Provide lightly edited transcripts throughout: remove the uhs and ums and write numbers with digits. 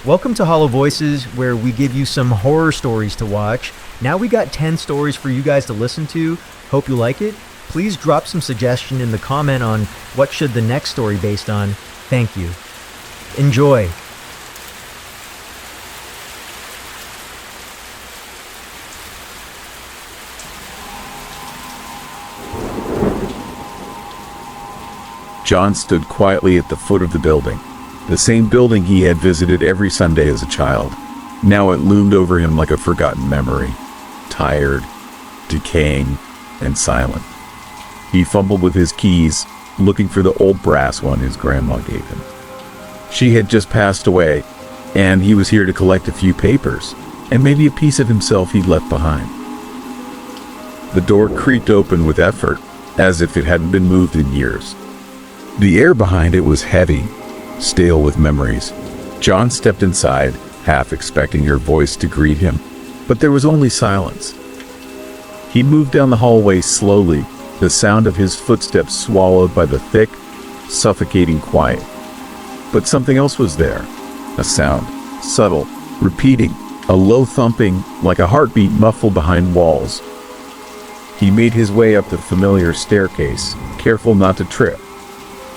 Welcome to Hollow Voices, where we give you some horror stories to watch. Now we got 10 stories for you guys to listen to. Hope you like it. Please drop some suggestion in the comment on what should the next story based on. Thank you. Enjoy. John stood quietly at the foot of the building. The same building he had visited every Sunday as a child. Now it loomed over him like a forgotten memory. Tired, decaying, and silent. He fumbled with his keys, looking for the old brass one his grandma gave him. She had just passed away, and he was here to collect a few papers, and maybe a piece of himself he'd left behind. The door creaked open with effort, as if it hadn't been moved in years. The air behind it was heavy, stale with memories. John stepped inside, half expecting her voice to greet him, but there was only silence. He moved down the hallway slowly, the sound of his footsteps swallowed by the thick, suffocating quiet. But something else was there. A sound, subtle, repeating, a low thumping, like a heartbeat muffled behind walls. He made his way up the familiar staircase, careful not to trip.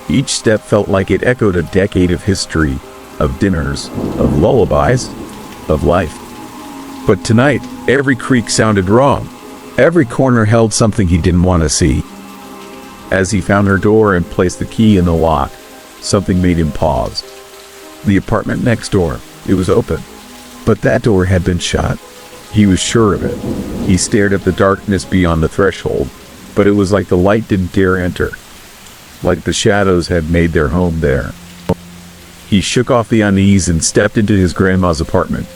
Each step felt like it echoed a decade of history, of dinners, of lullabies, of life. But tonight, every creak sounded wrong. Every corner held something he didn't want to see. As he found her door and placed the key in the lock, something made him pause. The apartment next door, it was open. But that door had been shut. He was sure of it. He stared at the darkness beyond the threshold, but it was like the light didn't dare enter. Like the shadows had made their home there. He shook off the unease and stepped into his grandma's apartment,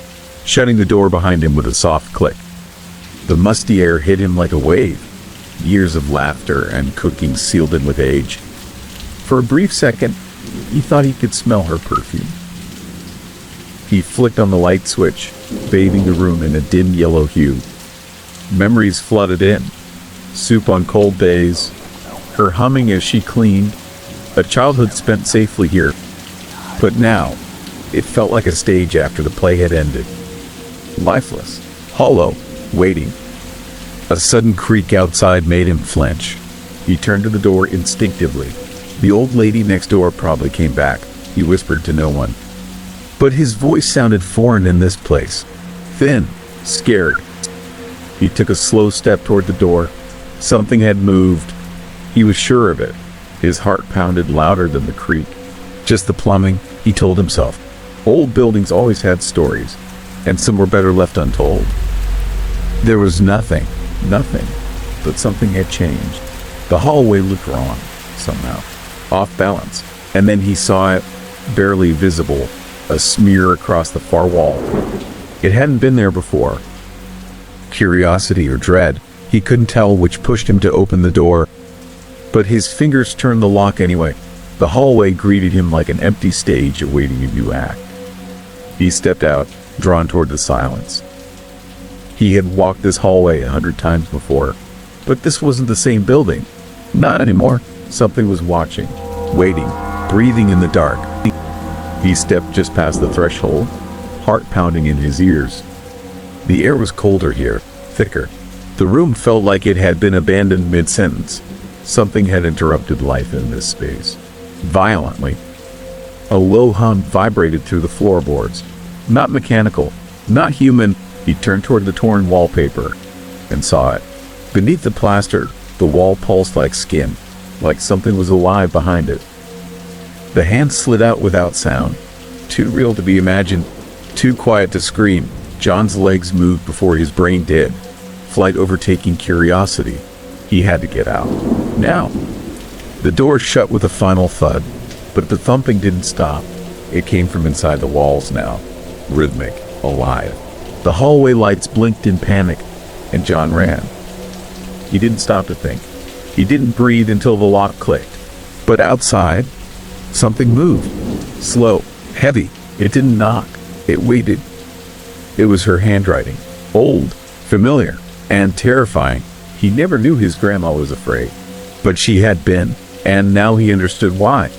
shutting the door behind him with a soft click. The musty air hit him like a wave. Years of laughter and cooking sealed in with age. For a brief second, he thought he could smell her perfume. He flicked on the light switch, bathing the room in a dim yellow hue. Memories flooded in. Soup on cold days, her humming as she cleaned, a childhood spent safely here. But now, it felt like a stage after the play had ended. Lifeless, hollow, waiting. A sudden creak outside made him flinch. He turned to the door instinctively. The old lady next door probably came back, he whispered to no one. But his voice sounded foreign in this place. Thin, scared. He took a slow step toward the door. Something had moved. He was sure of it. His heart pounded louder than the creak. Just the plumbing, he told himself. Old buildings always had stories, and some were better left untold. There was nothing, but something had changed. The hallway looked wrong, somehow, off balance, and then he saw it, barely visible, a smear across the far wall. It hadn't been there before. Curiosity or dread, he couldn't tell which pushed him to open the door. But his fingers turned the lock anyway. The hallway greeted him like an empty stage awaiting a new act. He stepped out, drawn toward the silence. He had walked this hallway 100 times before, but this wasn't the same building. Not anymore. Something was watching, waiting, breathing in the dark. He stepped just past the threshold, heart pounding in his ears. The air was colder here, thicker. The room felt like it had been abandoned mid-sentence. Something had interrupted life in this space. Violently. A low hum vibrated through the floorboards. Not mechanical, not human. He turned toward the torn wallpaper and saw it. Beneath the plaster, the wall pulsed like skin, like something was alive behind it. The hand slid out without sound. Too real to be imagined, too quiet to scream. John's legs moved before his brain did. Flight overtaking curiosity. He had to get out. Now. The door shut with a final thud, but the thumping didn't stop. It came from inside the walls now. Rhythmic, alive. The hallway lights blinked in panic, and John ran. He didn't stop to think. He didn't breathe until the lock clicked. But outside, something moved. Slow, heavy. It didn't knock. It waited. It was her handwriting. Old, familiar, and terrifying. He never knew his grandma was afraid. But she had been, and now he understood why.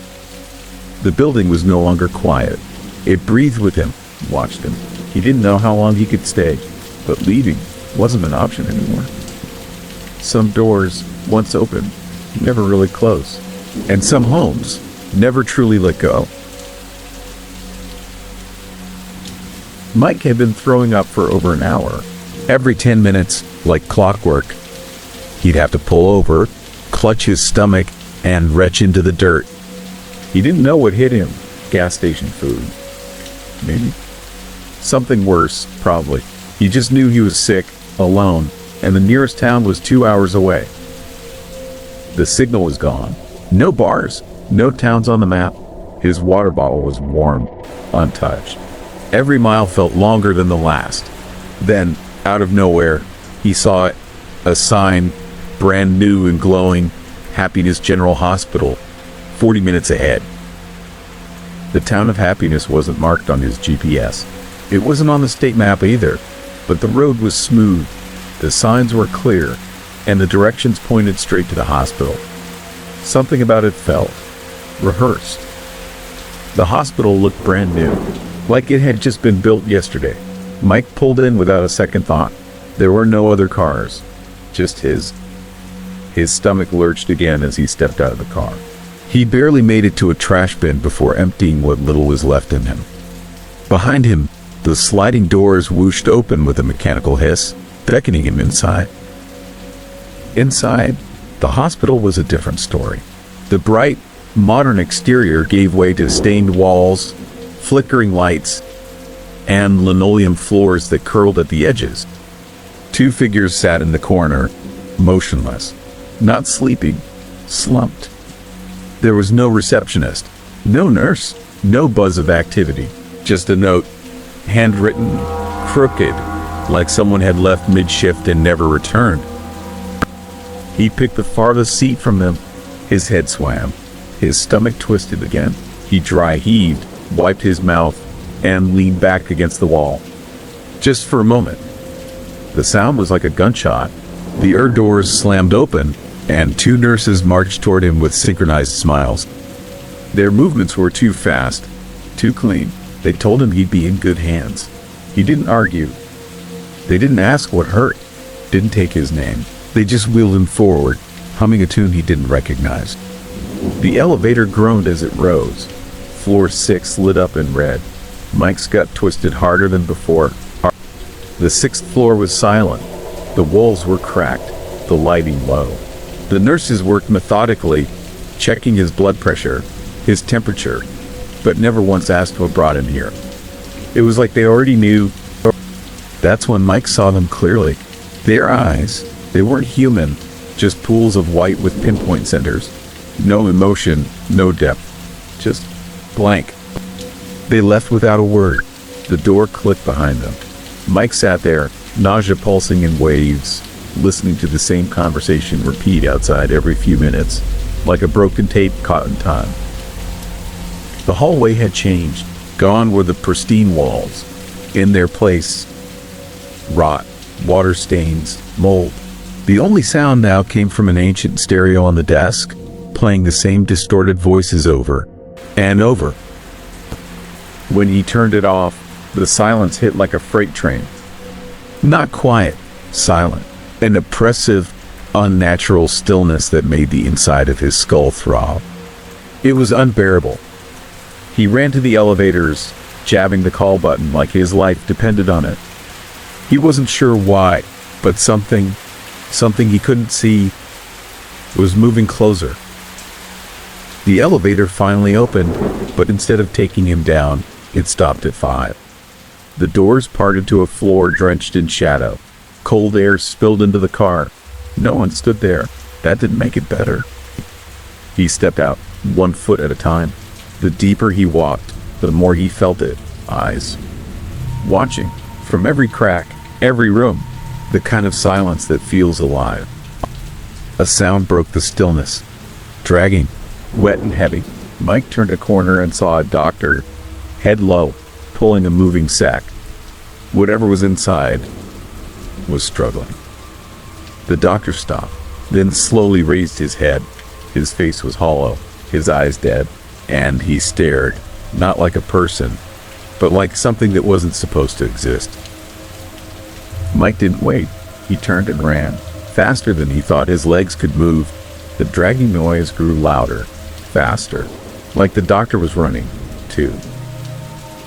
The building was no longer quiet. It breathed with him, watched him. He didn't know how long he could stay, but leaving wasn't an option anymore. Some doors, once open, never really close, and some homes never truly let go. Mike had been throwing up for over an hour. Every 10 minutes, like clockwork, he'd have to pull over, clutch his stomach, and retch into the dirt. He didn't know what hit him. Gas station food. Maybe. Something worse, probably. He just knew he was sick, alone, and the nearest town was 2 hours away. The signal was gone. No bars, no towns on the map. His water bottle was warm, untouched. Every mile felt longer than the last. Then, out of nowhere, he saw it. A sign, brand new and glowing, Happiness General Hospital, 40 minutes ahead. The town of Happiness wasn't marked on his GPS. It wasn't on the state map either, but the road was smooth, the signs were clear, and the directions pointed straight to the hospital. Something about it felt rehearsed. The hospital looked brand new, like it had just been built yesterday. Mike pulled in without a second thought. There were no other cars, just his. His stomach lurched again as he stepped out of the car. He barely made it to a trash bin before emptying what little was left in him. Behind him, the sliding doors whooshed open with a mechanical hiss, beckoning him inside. Inside, the hospital was a different story. The bright, modern exterior gave way to stained walls, flickering lights, and linoleum floors that curled at the edges. Two figures sat in the corner, motionless, not sleeping, slumped. There was no receptionist, no nurse, no buzz of activity, just a note, handwritten, crooked, like someone had left mid-shift and never returned. He picked the farthest seat from them. His head swam. His stomach twisted again. He dry heaved, wiped his mouth, and leaned back against the wall. Just for a moment. The sound was like a gunshot. The doors slammed open, and two nurses marched toward him with synchronized smiles. Their movements were too fast, too clean. They told him he'd be in good hands. He didn't argue. They didn't ask what hurt, didn't take his name. They just wheeled him forward, humming a tune he didn't recognize. The elevator groaned as it rose. Floor 6 lit up in red. Mike's gut twisted harder than before. The 6th floor was silent. The walls were cracked, the lighting low. The nurses worked methodically, checking his blood pressure, his temperature, but never once asked what brought him here. It was like they already knew. That's when Mike saw them clearly. Their eyes, they weren't human, just pools of white with pinpoint centers. No emotion, no depth, just blank. They left without a word. The door clicked behind them. Mike sat there, nausea pulsing in waves, listening to the same conversation repeat outside every few minutes, like a broken tape caught in time. The hallway had changed. Gone were the pristine walls. In their place, rot, water stains, mold. The only sound now came from an ancient stereo on the desk, playing the same distorted voices over and over. When he turned it off, the silence hit like a freight train. Not quiet, silent. An oppressive, unnatural stillness that made the inside of his skull throb. It was unbearable. He ran to the elevators, jabbing the call button like his life depended on it. He wasn't sure why, but something he couldn't see, was moving closer. The elevator finally opened, but instead of taking him down, it stopped at 5. The doors parted to a floor drenched in shadow. Cold air spilled into the car. No one stood there. That didn't make it better. He stepped out, 1 foot at a time. The deeper he walked, the more he felt it. Eyes. Watching. From every crack, every room. The kind of silence that feels alive. A sound broke the stillness. Dragging. Wet and heavy. Mike turned a corner and saw a doctor, head low, pulling a moving sack. Whatever was inside was struggling. The doctor stopped, then slowly raised his head. His face was hollow, his eyes dead, and he stared, not like a person, but like something that wasn't supposed to exist. Mike didn't wait. He turned and ran, faster than he thought his legs could move. The dragging noise grew louder, faster, like the doctor was running, too.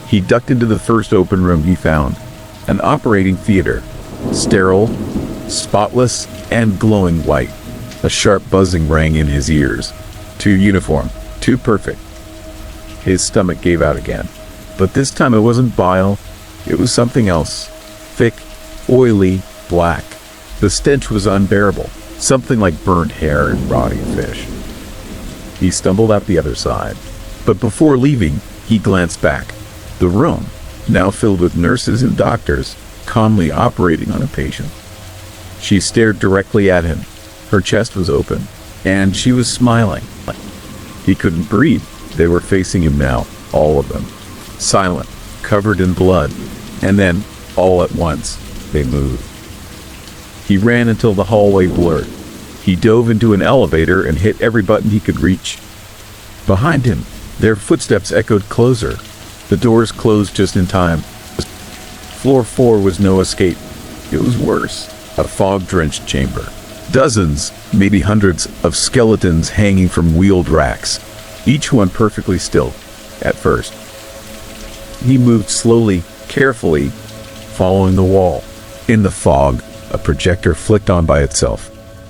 He ducked into the first open room he found, an operating theater, sterile, spotless, and glowing white. A sharp buzzing rang in his ears. Too uniform, too perfect. His stomach gave out again, but this time it wasn't bile, it was something else. Thick, oily, black. The stench was unbearable, something like burnt hair and rotting fish. He stumbled out the other side, but before leaving, he glanced back. The room, now filled with nurses and doctors, calmly operating on a patient. She stared directly at him. Her chest was open, and she was smiling. He couldn't breathe. They were facing him now, all of them, silent, covered in blood, and then, all at once, they moved. He ran until the hallway blurred. He dove into an elevator and hit every button he could reach. Behind him, their footsteps echoed closer. The doors closed just in time. Floor 4 was no escape. It was worse. A fog-drenched chamber. Dozens, maybe hundreds, of skeletons hanging from wheeled racks, each one perfectly still, at first. He moved slowly, carefully, following the wall. In the fog, a projector flicked on by itself.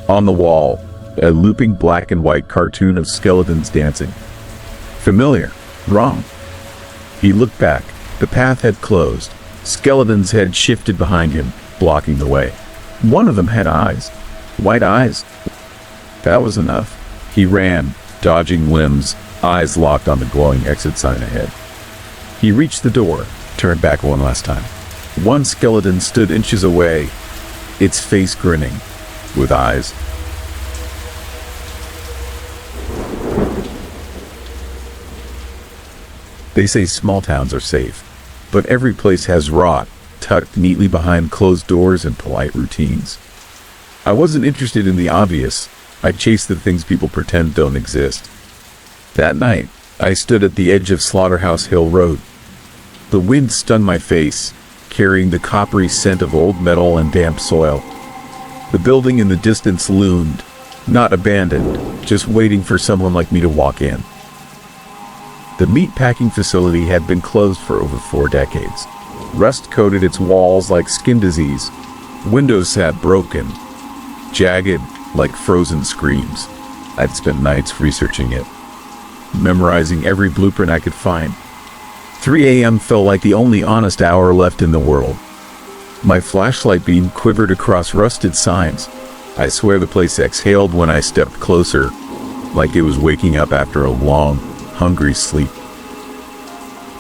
On the wall, a looping black and white cartoon of skeletons dancing. Familiar. Wrong. He looked back. The path had closed. Skeletons had shifted behind him, blocking the way. One of them had eyes. White eyes. That was enough. He ran, dodging limbs, eyes locked on the glowing exit sign ahead. He reached the door, turned back one last time. One skeleton stood inches away, its face grinning, with eyes. They say small towns are safe, but every place has rot, tucked neatly behind closed doors and polite routines. I wasn't interested in the obvious. I chased the things people pretend don't exist. That night, I stood at the edge of Slaughterhouse Hill Road. The wind stung my face, carrying the coppery scent of old metal and damp soil. The building in the distance loomed, not abandoned, just waiting for someone like me to walk in. The meat-packing facility had been closed for over 4 decades. Rust coated its walls like skin disease. Windows sat broken, jagged like frozen screams. I'd spent nights researching it, memorizing every blueprint I could find. 3 a.m. felt like the only honest hour left in the world. My flashlight beam quivered across rusted signs. I swear the place exhaled when I stepped closer, like it was waking up after a long, hungry sleep.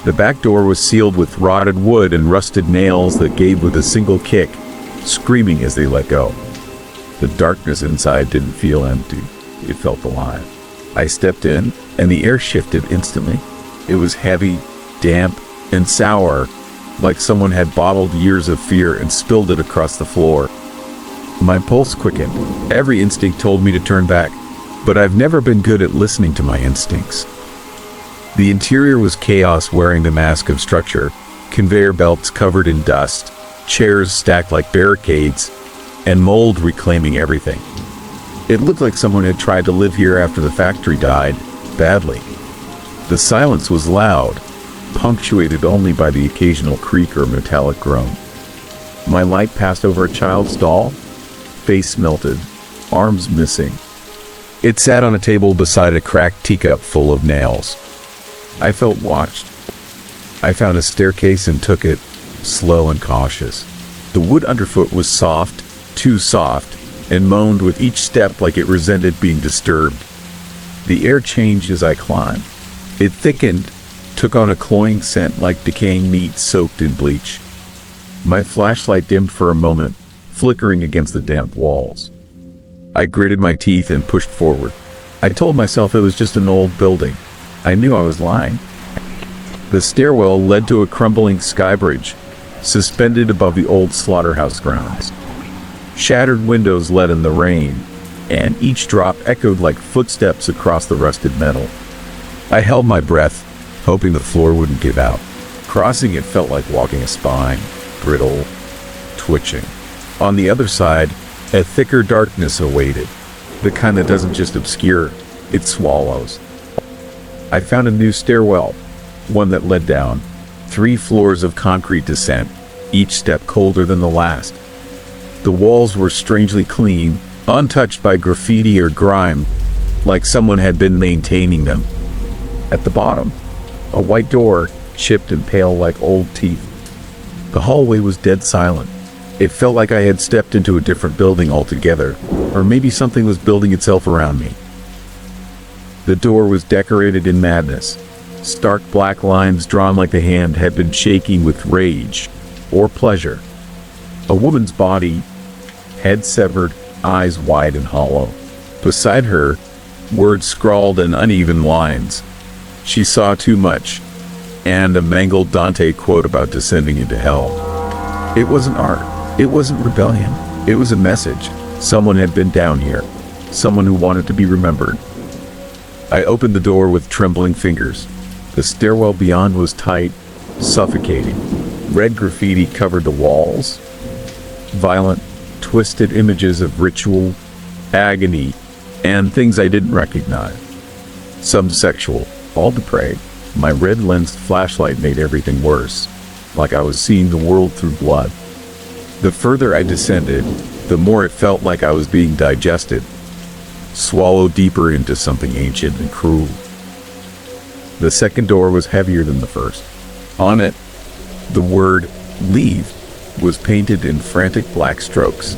The back door was sealed with rotted wood and rusted nails that gave with a single kick, screaming as they let go. The darkness inside didn't feel empty. It felt alive. I stepped in, and the air shifted instantly. It was heavy, damp, and sour, like someone had bottled years of fear and spilled it across the floor. My pulse quickened. Every instinct told me to turn back, but I've never been good at listening to my instincts. The interior was chaos wearing the mask of structure, conveyor belts covered in dust, chairs stacked like barricades, and mold reclaiming everything. It looked like someone had tried to live here after the factory died, badly. The silence was loud, punctuated only by the occasional creak or metallic groan. My light passed over a child's doll, face melted, arms missing. It sat on a table beside a cracked teacup full of nails. I felt watched. I found a staircase and took it, slow and cautious. The wood underfoot was soft, too soft, and moaned with each step like it resented being disturbed. The air changed as I climbed. It thickened, took on a cloying scent like decaying meat soaked in bleach. My flashlight dimmed for a moment, flickering against the damp walls. I gritted my teeth and pushed forward. I told myself it was just an old building. I knew I was lying. The stairwell led to a crumbling sky bridge, suspended above the old slaughterhouse grounds. Shattered windows let in the rain, and each drop echoed like footsteps across the rusted metal. I held my breath, hoping the floor wouldn't give out. Crossing it felt like walking a spine, brittle, twitching. On the other side, a thicker darkness awaited, the kind that doesn't just obscure, it swallows. I found a new stairwell, one that led down, 3 floors of concrete descent, each step colder than the last. The walls were strangely clean, untouched by graffiti or grime, like someone had been maintaining them. At the bottom, a white door, chipped and pale like old teeth. The hallway was dead silent. It felt like I had stepped into a different building altogether, or maybe something was building itself around me. The door was decorated in madness. Stark black lines drawn like the hand had been shaking with rage or pleasure. A woman's body, head severed, eyes wide and hollow. Beside her, words scrawled in uneven lines. She saw too much, and a mangled Dante quote about descending into hell. It wasn't art. It wasn't rebellion. It was a message. Someone had been down here. Someone who wanted to be remembered. I opened the door with trembling fingers. The stairwell beyond was tight, suffocating. Red graffiti covered the walls. Violent, twisted images of ritual, agony, and things I didn't recognize. Some sexual, all depraved. My red-lensed flashlight made everything worse, like I was seeing the world through blood. The further I descended, the more it felt like I was being digested, swallowed deeper into something ancient and cruel. The second door was heavier than the first. On it, the word "leave" was painted in frantic black strokes.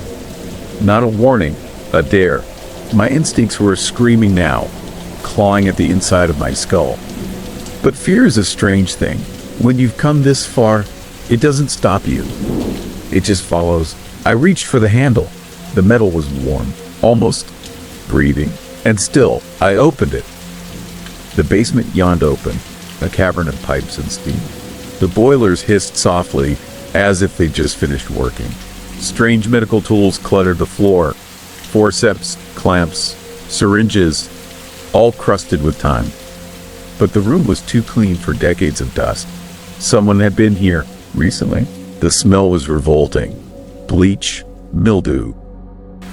Not a warning, a dare. My instincts were screaming now, clawing at the inside of my skull. But fear is a strange thing. When you've come this far, it doesn't stop you. It just follows. I reached for the handle. The metal was warm, almost breathing, and still, I opened it. The basement yawned open, a cavern of pipes and steam. The boilers hissed softly, as if they'd just finished working. Strange medical tools cluttered the floor. Forceps, clamps, syringes, all crusted with time. But the room was too clean for decades of dust. Someone had been here recently. The smell was revolting. Bleach, mildew,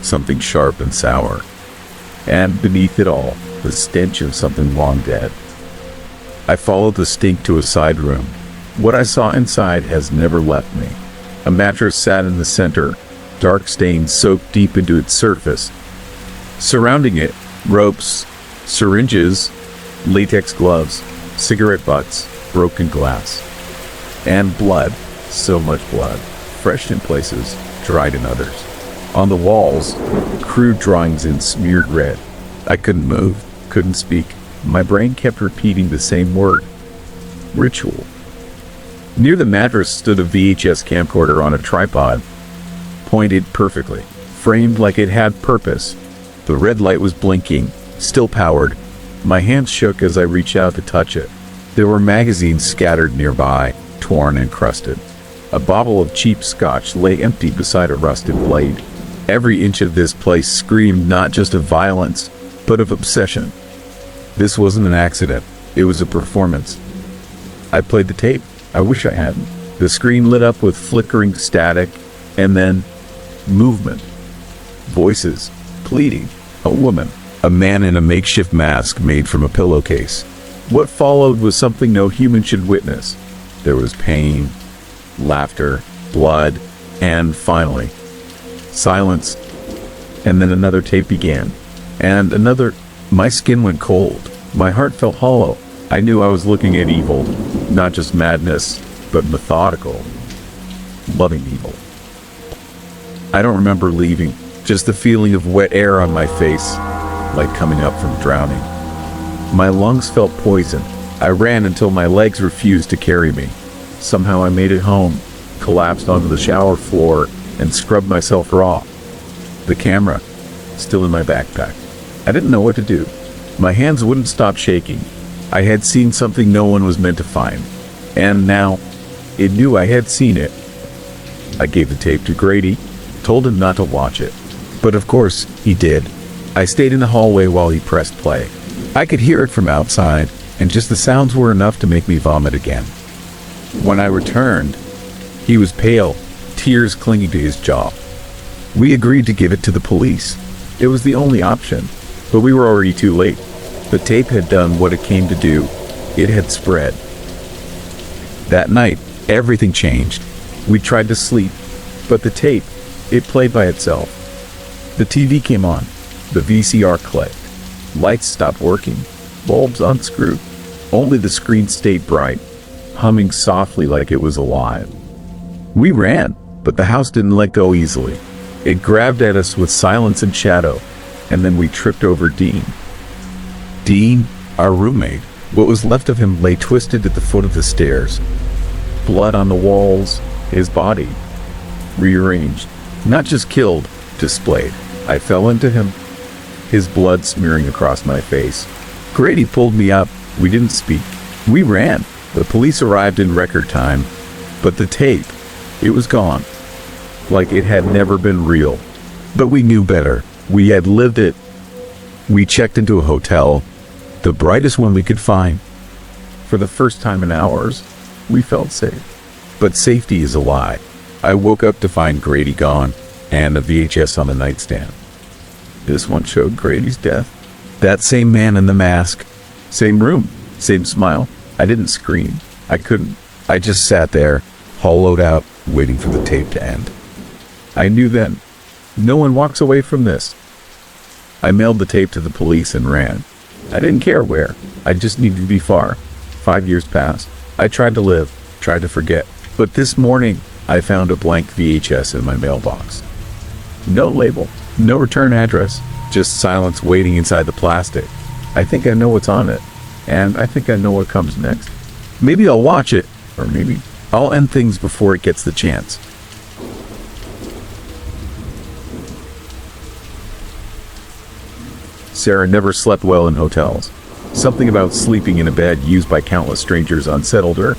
something sharp and sour. And beneath it all, the stench of something long dead. I followed the stink to a side room. What I saw inside has never left me. A mattress sat in the center, dark stains soaked deep into its surface. Surrounding it, ropes, syringes, latex gloves, cigarette butts, broken glass. And blood, so much blood, fresh in places, dried in others. On the walls, crude drawings in smeared red. I couldn't move, couldn't speak. My brain kept repeating the same word. Ritual. Near the mattress stood a VHS camcorder on a tripod, pointed perfectly, framed like it had purpose. The red light was blinking, still powered. My hands shook as I reached out to touch it. There were magazines scattered nearby, torn and crusted. A bottle of cheap scotch lay empty beside a rusted blade. Every inch of this place screamed not just of violence, but of obsession. This wasn't an accident. It was a performance. I played the tape. I wish I hadn't. The screen lit up with flickering static, and then movement. Voices. Pleading. A woman. A man in a makeshift mask made from a pillowcase. What followed was something no human should witness. There was pain, laughter, blood, and finally, silence. And then another tape began. And another. My skin went cold. My heart felt hollow. I knew I was looking at evil. Not just madness, but methodical, loving evil. I don't remember leaving. Just the feeling of wet air on my face, like coming up from drowning. My lungs felt poison. I ran until my legs refused to carry me. Somehow I made it home, collapsed onto the shower floor, and scrubbed myself raw. The camera, still in my backpack. I didn't know what to do. My hands wouldn't stop shaking. I had seen something no one was meant to find. And now, it knew I had seen it. I gave the tape to Grady, told him not to watch it. But of course, he did. I stayed in the hallway while he pressed play. I could hear it from outside, and just the sounds were enough to make me vomit again. When I returned, he was pale, tears clinging to his jaw. We agreed to give it to the police. It was the only option, but we were already too late. The tape had done what it came to do. It had spread. That night, everything changed. We tried to sleep, but the tape, it played by itself. The TV came on. The VCR clicked. Lights stopped working. Bulbs unscrewed. Only the screen stayed bright, humming softly like it was alive. We ran, but the house didn't let go easily. It grabbed at us with silence and shadow, and then we tripped over Dean. Dean, our roommate, what was left of him lay twisted at the foot of the stairs. Blood on the walls, his body rearranged, not just killed, displayed. I fell into him, his blood smearing across my face. Grady pulled me up. We didn't speak. We ran. The police arrived in record time, but the tape, it was gone, like it had never been real. But we knew better. We had lived it. We checked into a hotel, the brightest one we could find. For the first time in hours, we felt safe. But safety is a lie. I woke up to find Grady gone and a VHS on the nightstand. This one showed Grady's death. That same man in the mask. Same room. Same smile. I didn't scream. I couldn't. I just sat there, hollowed out, waiting for the tape to end. I knew then. No one walks away from this. I mailed the tape to the police and ran. I didn't care where. I just needed to be far. 5 years passed. I tried to live, tried to forget. But this morning, I found a blank VHS in my mailbox. No label, no return address, just silence waiting inside the plastic. I think I know what's on it, and I think I know what comes next. Maybe I'll watch it, or maybe I'll end things before it gets the chance. Sarah never slept well in hotels. Something about sleeping in a bed used by countless strangers unsettled her.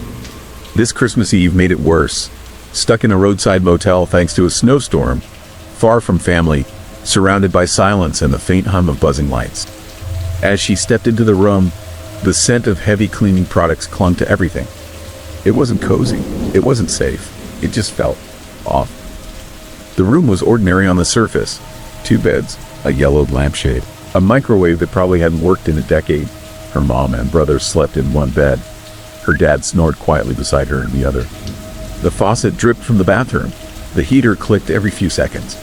This Christmas Eve made it worse. Stuck in a roadside motel thanks to a snowstorm, far from family, surrounded by silence and the faint hum of buzzing lights. As she stepped into the room, the scent of heavy cleaning products clung to everything. It wasn't cozy. It wasn't safe. It just felt off. The room was ordinary on the surface. 2 beds, a yellowed lampshade, a microwave that probably hadn't worked in a decade. Her mom and brother slept in one bed. Her dad snored quietly beside her in the other. The faucet dripped from the bathroom. The heater clicked every few seconds.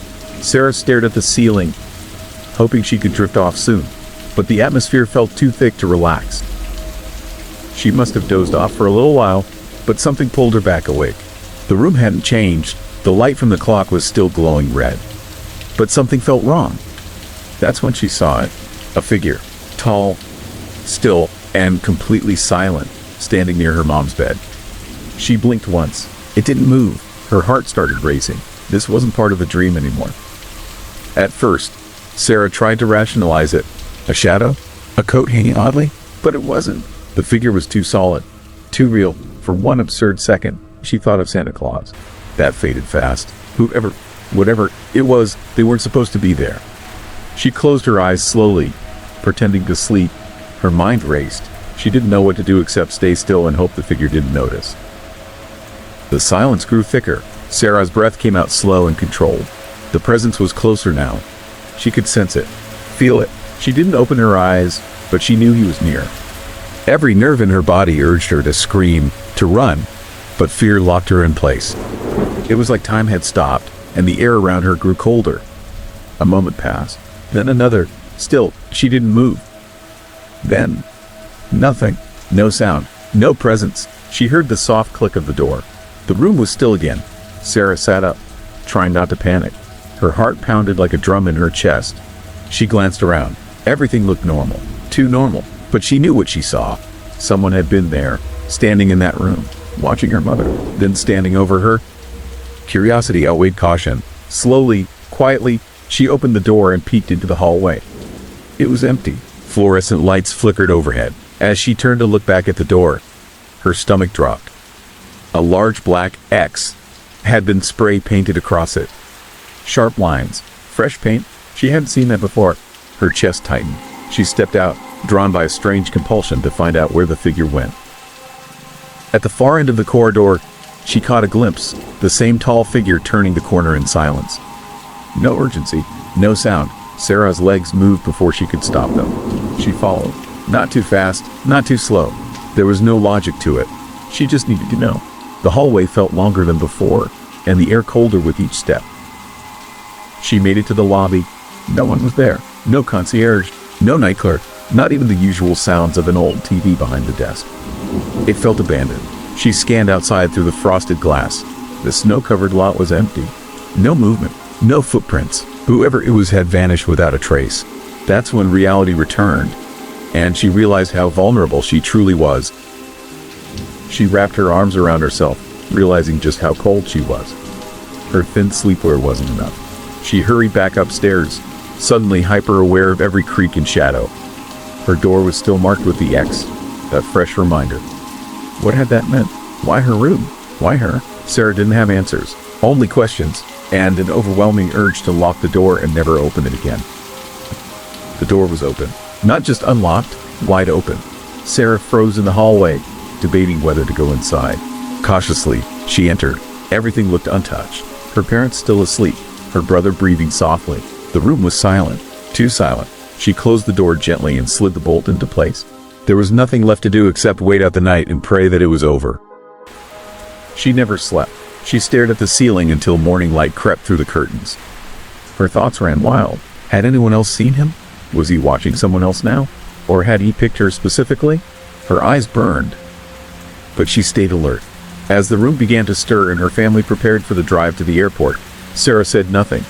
Sarah stared at the ceiling, hoping she could drift off soon, but the atmosphere felt too thick to relax. She must have dozed off for a little while, but something pulled her back awake. The room hadn't changed. The light from the clock was still glowing red. But something felt wrong. That's when she saw it. A figure, tall, still, and completely silent, standing near her mom's bed. She blinked once. It didn't move. Her heart started racing. This wasn't part of a dream anymore. At first, Sarah tried to rationalize it. A shadow? A coat hanging oddly? But it wasn't. The figure was too solid, too real. For one absurd second, she thought of Santa Claus. That faded fast. Whatever it was, they weren't supposed to be there. She closed her eyes slowly, pretending to sleep. Her mind raced. She didn't know what to do except stay still and hope the figure didn't notice. The silence grew thicker. Sarah's breath came out slow and controlled. The presence was closer now. She could sense it, feel it. She didn't open her eyes, but she knew he was near. Every nerve in her body urged her to scream, to run, but fear locked her in place. It was like time had stopped, and the air around her grew colder. A moment passed, then another. Still, she didn't move. Then, nothing. No sound, no presence. She heard the soft click of the door. The room was still again. Sarah sat up, trying not to panic. Her heart pounded like a drum in her chest. She glanced around. Everything looked normal. Too normal. But she knew what she saw. Someone had been there, standing in that room, watching her mother, then standing over her. Curiosity outweighed caution. Slowly, quietly, she opened the door and peeked into the hallway. It was empty. Fluorescent lights flickered overhead. As she turned to look back at the door, her stomach dropped. A large black X had been spray painted across it. Sharp lines. Fresh paint. She hadn't seen that before. Her chest tightened. She stepped out, drawn by a strange compulsion to find out where the figure went. At the far end of the corridor, she caught a glimpse, the same tall figure turning the corner in silence. No urgency, no sound. Sarah's legs moved before she could stop them. She followed. Not too fast, not too slow. There was no logic to it. She just needed to know. The hallway felt longer than before, and the air colder with each step. She made it to the lobby. No one was there. No concierge, no night clerk, not even the usual sounds of an old TV behind the desk. It felt abandoned. She scanned outside through the frosted glass. The snow-covered lot was empty. No movement, no footprints. Whoever it was had vanished without a trace. That's when reality returned, and she realized how vulnerable she truly was. She wrapped her arms around herself, realizing just how cold she was. Her thin sleepwear wasn't enough. She hurried back upstairs, suddenly hyper-aware of every creak and shadow. Her door was still marked with the X, a fresh reminder. What had that meant? Why her room? Why her? Sarah didn't have answers, only questions, and an overwhelming urge to lock the door and never open it again. The door was open. Not just unlocked, wide open. Sarah froze in the hallway, debating whether to go inside. Cautiously, she entered. Everything looked untouched. Her parents still asleep, her brother breathing softly. The room was silent, too silent. She closed the door gently and slid the bolt into place. There was nothing left to do except wait out the night and pray that it was over. She never slept. She stared at the ceiling until morning light crept through the curtains. Her thoughts ran wild. Had anyone else seen him? Was he watching someone else now? Or had he picked her specifically? Her eyes burned, but she stayed alert. As the room began to stir and her family prepared for the drive to the airport, Sarah said nothing.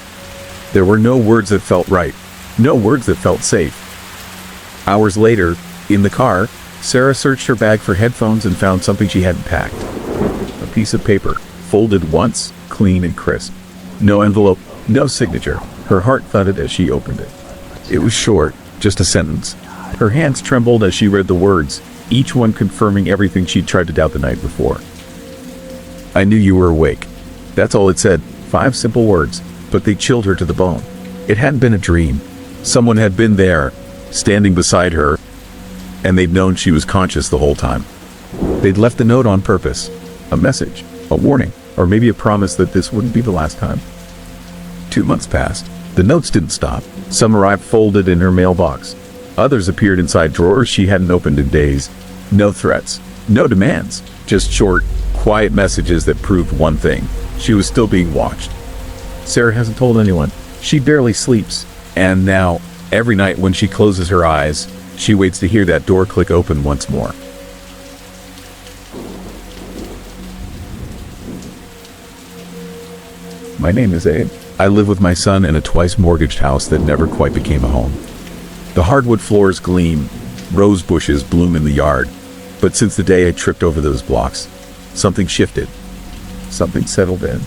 There were no words that felt right, no words that felt safe. Hours later, in the car, Sarah searched her bag for headphones and found something she hadn't packed. A piece of paper, folded once, clean and crisp. No envelope, no signature. Her heart thudded as she opened it. It was short, just a sentence. Her hands trembled as she read the words, each one confirming everything she'd tried to doubt the night before. I knew you were awake. That's all it said, 5 simple words, but they chilled her to the bone. It hadn't been a dream. Someone had been there, standing beside her, and they'd known she was conscious the whole time. They'd left the note on purpose, a message, a warning, or maybe a promise that this wouldn't be the last time. 2 months passed. The notes didn't stop. Some arrived folded in her mailbox. Others appeared inside drawers she hadn't opened in days. No threats, no demands, just short, quiet messages that proved one thing. She was still being watched. Sarah hasn't told anyone. She barely sleeps. And now, every night when she closes her eyes, she waits to hear that door click open once more. My name is Abe. I live with my son in a twice-mortgaged house that never quite became a home. The hardwood floors gleam, rose bushes bloom in the yard, but since the day I tripped over those blocks, something shifted. Something settled in.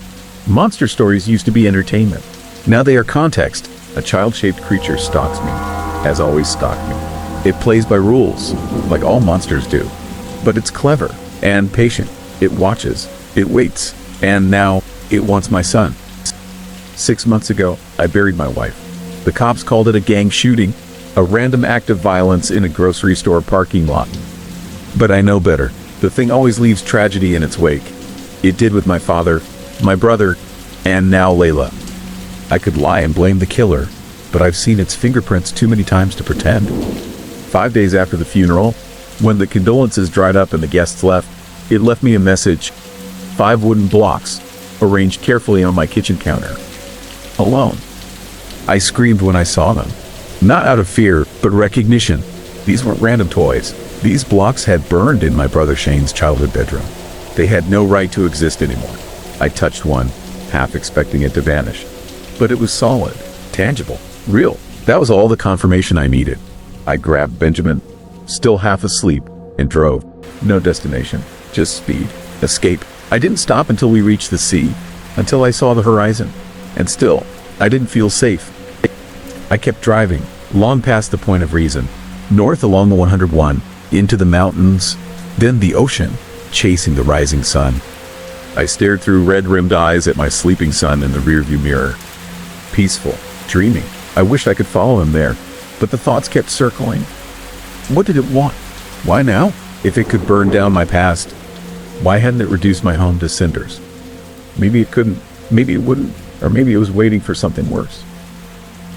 Monster stories used to be entertainment. Now they are context. A child-shaped creature stalks me, has always stalked me. It plays by rules, like all monsters do. But it's clever and patient. It watches, it waits, and now it wants my son. 6 months ago, I buried my wife. The cops called it a gang shooting, a random act of violence in a grocery store parking lot. But I know better. The thing always leaves tragedy in its wake. It did with my father, my brother, and now Layla. I could lie and blame the killer, but I've seen its fingerprints too many times to pretend. 5 days after the funeral, when the condolences dried up and the guests left, it left me a message. 5 wooden blocks, arranged carefully on my kitchen counter. Alone. I screamed when I saw them. Not out of fear, but recognition. These weren't random toys. These blocks had burned in my brother Shane's childhood bedroom. They had no right to exist anymore. I touched one, half expecting it to vanish. But it was solid, tangible, real. That was all the confirmation I needed. I grabbed Benjamin, still half asleep, and drove. No destination, just speed, escape. I didn't stop until we reached the sea, until I saw the horizon. And still, I didn't feel safe. I kept driving, long past the point of reason, north along the 101, into the mountains, then the ocean, chasing the rising sun. I stared through red-rimmed eyes at my sleeping son in the rearview mirror. Peaceful, dreaming. I wished I could follow him there, but the thoughts kept circling. What did it want? Why now? If it could burn down my past, Why hadn't it reduced my home to cinders? Maybe it couldn't, maybe it wouldn't, or maybe it was waiting for something worse.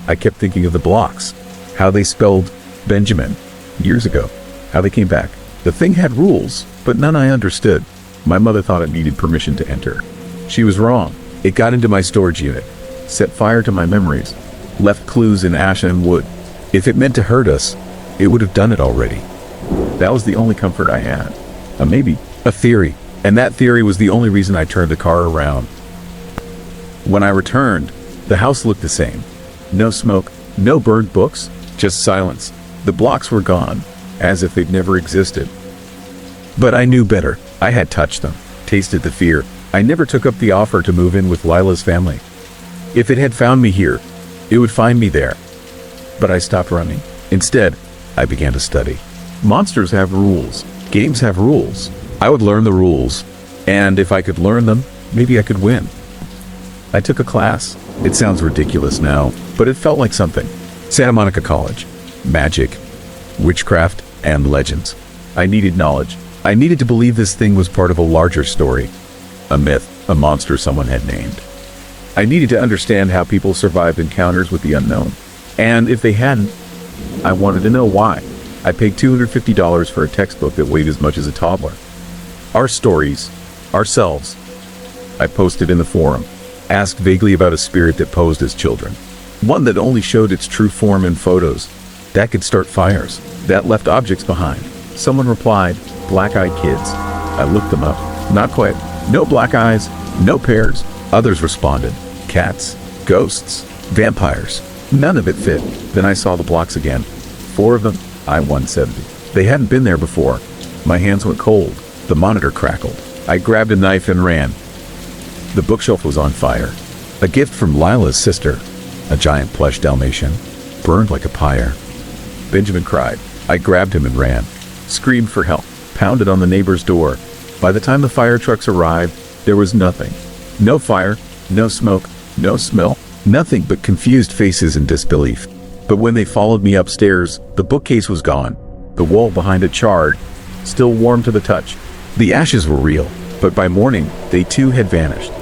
I kept thinking of the blocks, how they spelled Benjamin years ago, how they came back. The thing had rules, but none I understood. My mother thought it needed permission to enter. She was wrong. It got into my storage unit, set fire to my memories, left clues in ash and wood. If it meant to hurt us, it would have done it already. That was the only comfort I had. Maybe a theory, and that theory was the only reason I turned the car around. When I returned, the house looked the same. No smoke, no burned books, just silence. The blocks were gone, as if they'd never existed. But I knew better. I had touched them, tasted the fear. I never took up the offer to move in with Lila's family. If it had found me here, it would find me there. But I stopped running. Instead, I began to study. Monsters have rules. Games have rules. I would learn the rules. And if I could learn them, maybe I could win. I took a class. It sounds ridiculous now, but it felt like something. Santa Monica College. Magic, witchcraft, and legends. I needed knowledge. I needed to believe this thing was part of a larger story. A myth, a monster someone had named. I needed to understand how people survived encounters with the unknown. And if they hadn't, I wanted to know why. I paid $250 for a textbook that weighed as much as a toddler. Our stories, ourselves. I posted in the forum, asked vaguely about a spirit that posed as children. One that only showed its true form in photos. That could start fires. That left objects behind. Someone replied, black-eyed kids. I looked them up. Not quite. No black eyes, no pears. Others responded, cats, ghosts, vampires. None of it fit. Then I saw the blocks again. 4 of them, I-170. They hadn't been there before. My hands went cold. The monitor crackled. I grabbed a knife and ran. The bookshelf was on fire. A gift from Lila's sister. A giant plush Dalmatian. Burned like a pyre. Benjamin cried. I grabbed him and ran. Screamed for help. Pounded on the neighbor's door. By the time the fire trucks arrived, there was nothing. No fire, no smoke, no smell. Nothing but confused faces and disbelief. But when they followed me upstairs, the bookcase was gone. The wall behind it charred, still warm to the touch. The ashes were real, but by morning, they too had vanished.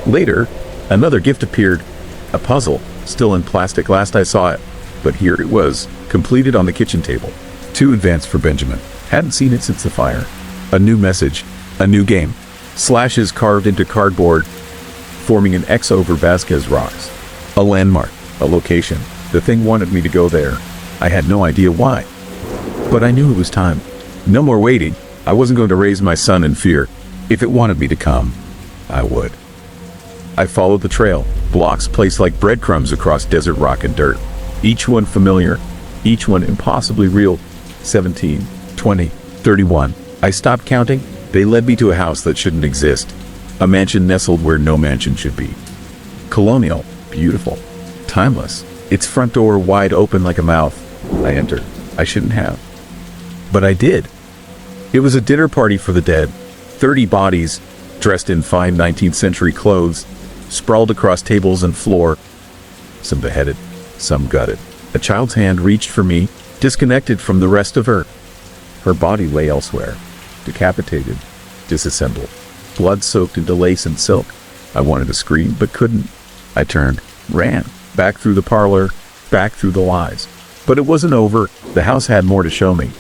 Later, another gift appeared. A puzzle, still in plastic last I saw it. But here it was, completed on the kitchen table. Too advanced for Benjamin. Hadn't seen it since the fire. A new message, a new game. Slashes carved into cardboard, forming an X over Vasquez rocks. A landmark, a location. The thing wanted me to go there. I had no idea why. But I knew it was time. No more waiting. I wasn't going to raise my son in fear. If it wanted me to come, I would. I followed the trail, blocks placed like breadcrumbs across desert rock and dirt. Each one familiar, each one impossibly real. 17, 20, 31. I stopped counting. They led me to a house that shouldn't exist. A mansion nestled where no mansion should be. Colonial, beautiful, timeless. Its front door wide open like a mouth. I entered. I shouldn't have. But I did. It was a dinner party for the dead. 30 bodies, dressed in fine 19th century clothes, sprawled across tables and floor. Some beheaded, some gutted. A child's hand reached for me, disconnected from the rest of her. Her body lay elsewhere, decapitated, disassembled, blood soaked into lace and silk. I wanted to scream, but couldn't. I turned, ran, back through the parlor, back through the lies. But it wasn't over. The house had more to show me.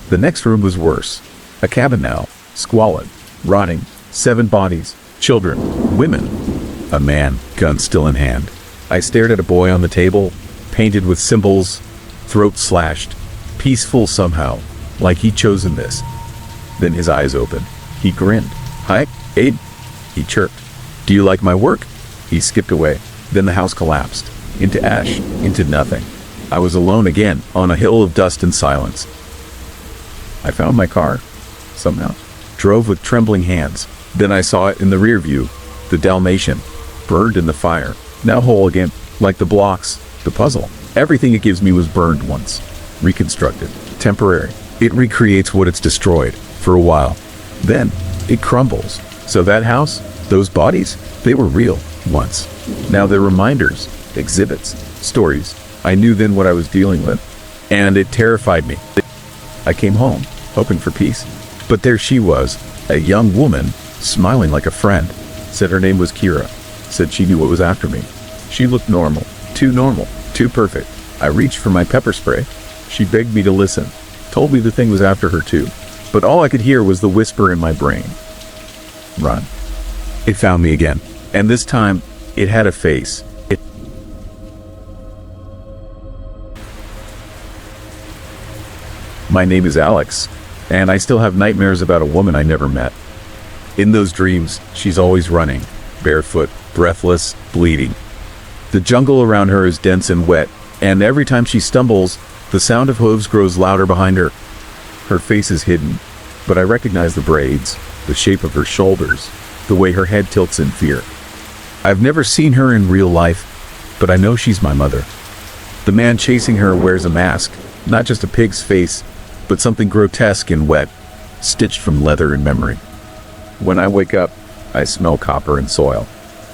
The next room was worse. A cabin now, squalid, rotting, 7 bodies, children, women. A man, gun still in hand. I stared at a boy on the table, painted with symbols, throat slashed, peaceful somehow, like he'd chosen this. Then his eyes opened. He grinned. Hi, Abe, he chirped. Do you like my work? He skipped away. Then the house collapsed, into ash, into nothing. I was alone again, on a hill of dust and silence. I found my car, somehow. Drove with trembling hands. Then I saw it in the rear view. The Dalmatian, burned in the fire. Now whole again, like the blocks, the puzzle. Everything it gives me was burned once. Reconstructed. Temporary. It recreates what it's destroyed, for a while. Then, it crumbles. So that house, those bodies, they were real, once. Now they're reminders, exhibits, stories. I knew then what I was dealing with. And it terrified me. I came home, hoping for peace. But there she was, A young woman, smiling like a friend, said her name was Kira, said she knew what was after me. She looked normal, too perfect. I reached for my pepper spray. She begged me to listen, told me the thing was after her too, but all I could hear was the whisper in my brain. Run. It found me again, and this time, it had a face. My name is Alex, and I still have nightmares about a woman I never met. In those dreams, she's always running, barefoot, breathless, bleeding. The jungle around her is dense and wet, and every time she stumbles, the sound of hooves grows louder behind her. Her face is hidden, but I recognize the braids, the shape of her shoulders, the way her head tilts in fear. I've never seen her in real life, but I know she's my mother. The man chasing her wears a mask, not just a pig's face, but something grotesque and wet, stitched from leather and memory. When I wake up, I smell copper and soil.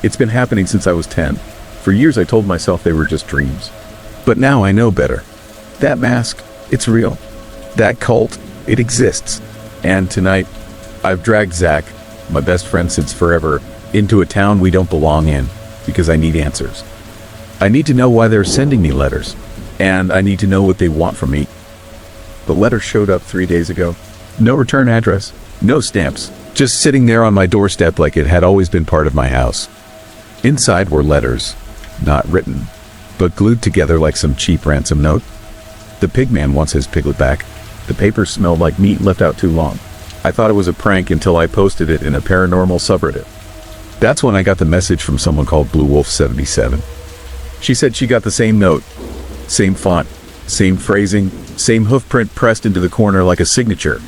It's been happening since I was 10. For years I told myself they were just dreams. But now I know better. That mask, it's real. That cult, it exists. And tonight, I've dragged Zach, my best friend since forever, into a town we don't belong in, because I need answers. I need to know why they're sending me letters, and I need to know what they want from me. The letter showed up 3 days ago. No return address, no stamps, just sitting there on my doorstep like it had always been part of my house. Inside were letters, not written, but glued together like some cheap ransom note. The pigman wants his piglet back. The paper smelled like meat left out too long. I thought it was a prank until I posted it in a paranormal subreddit. That's when I got the message from someone called Blue Wolf 77. She said she got the same note, same font, same phrasing, same hoofprint pressed into the corner like a signature.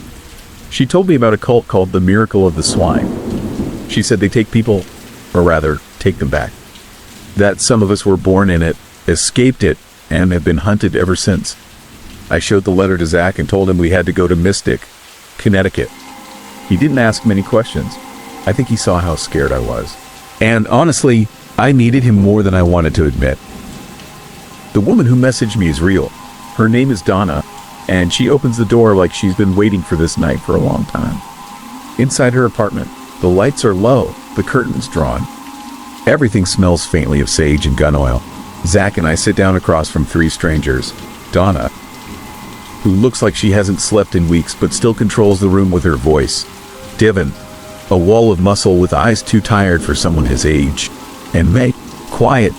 She told me about a cult called the Miracle of the Swine. She said they take people, or rather, take them back. That some of us were born in it, escaped it, and have been hunted ever since. I showed the letter to Zach and told him we had to go to Mystic, Connecticut. He didn't ask many questions. I think he saw how scared I was. And honestly, I needed him more than I wanted to admit. The woman who messaged me is real. Her name is Donna, and she opens the door like she's been waiting for this night for a long time. Inside her apartment, the lights are low, the curtains drawn. Everything smells faintly of sage and gun oil. Zach and I sit down across from three strangers. Donna, who looks like she hasn't slept in weeks but still controls the room with her voice. Divin, a wall of muscle with eyes too tired for someone his age. And May, quiet,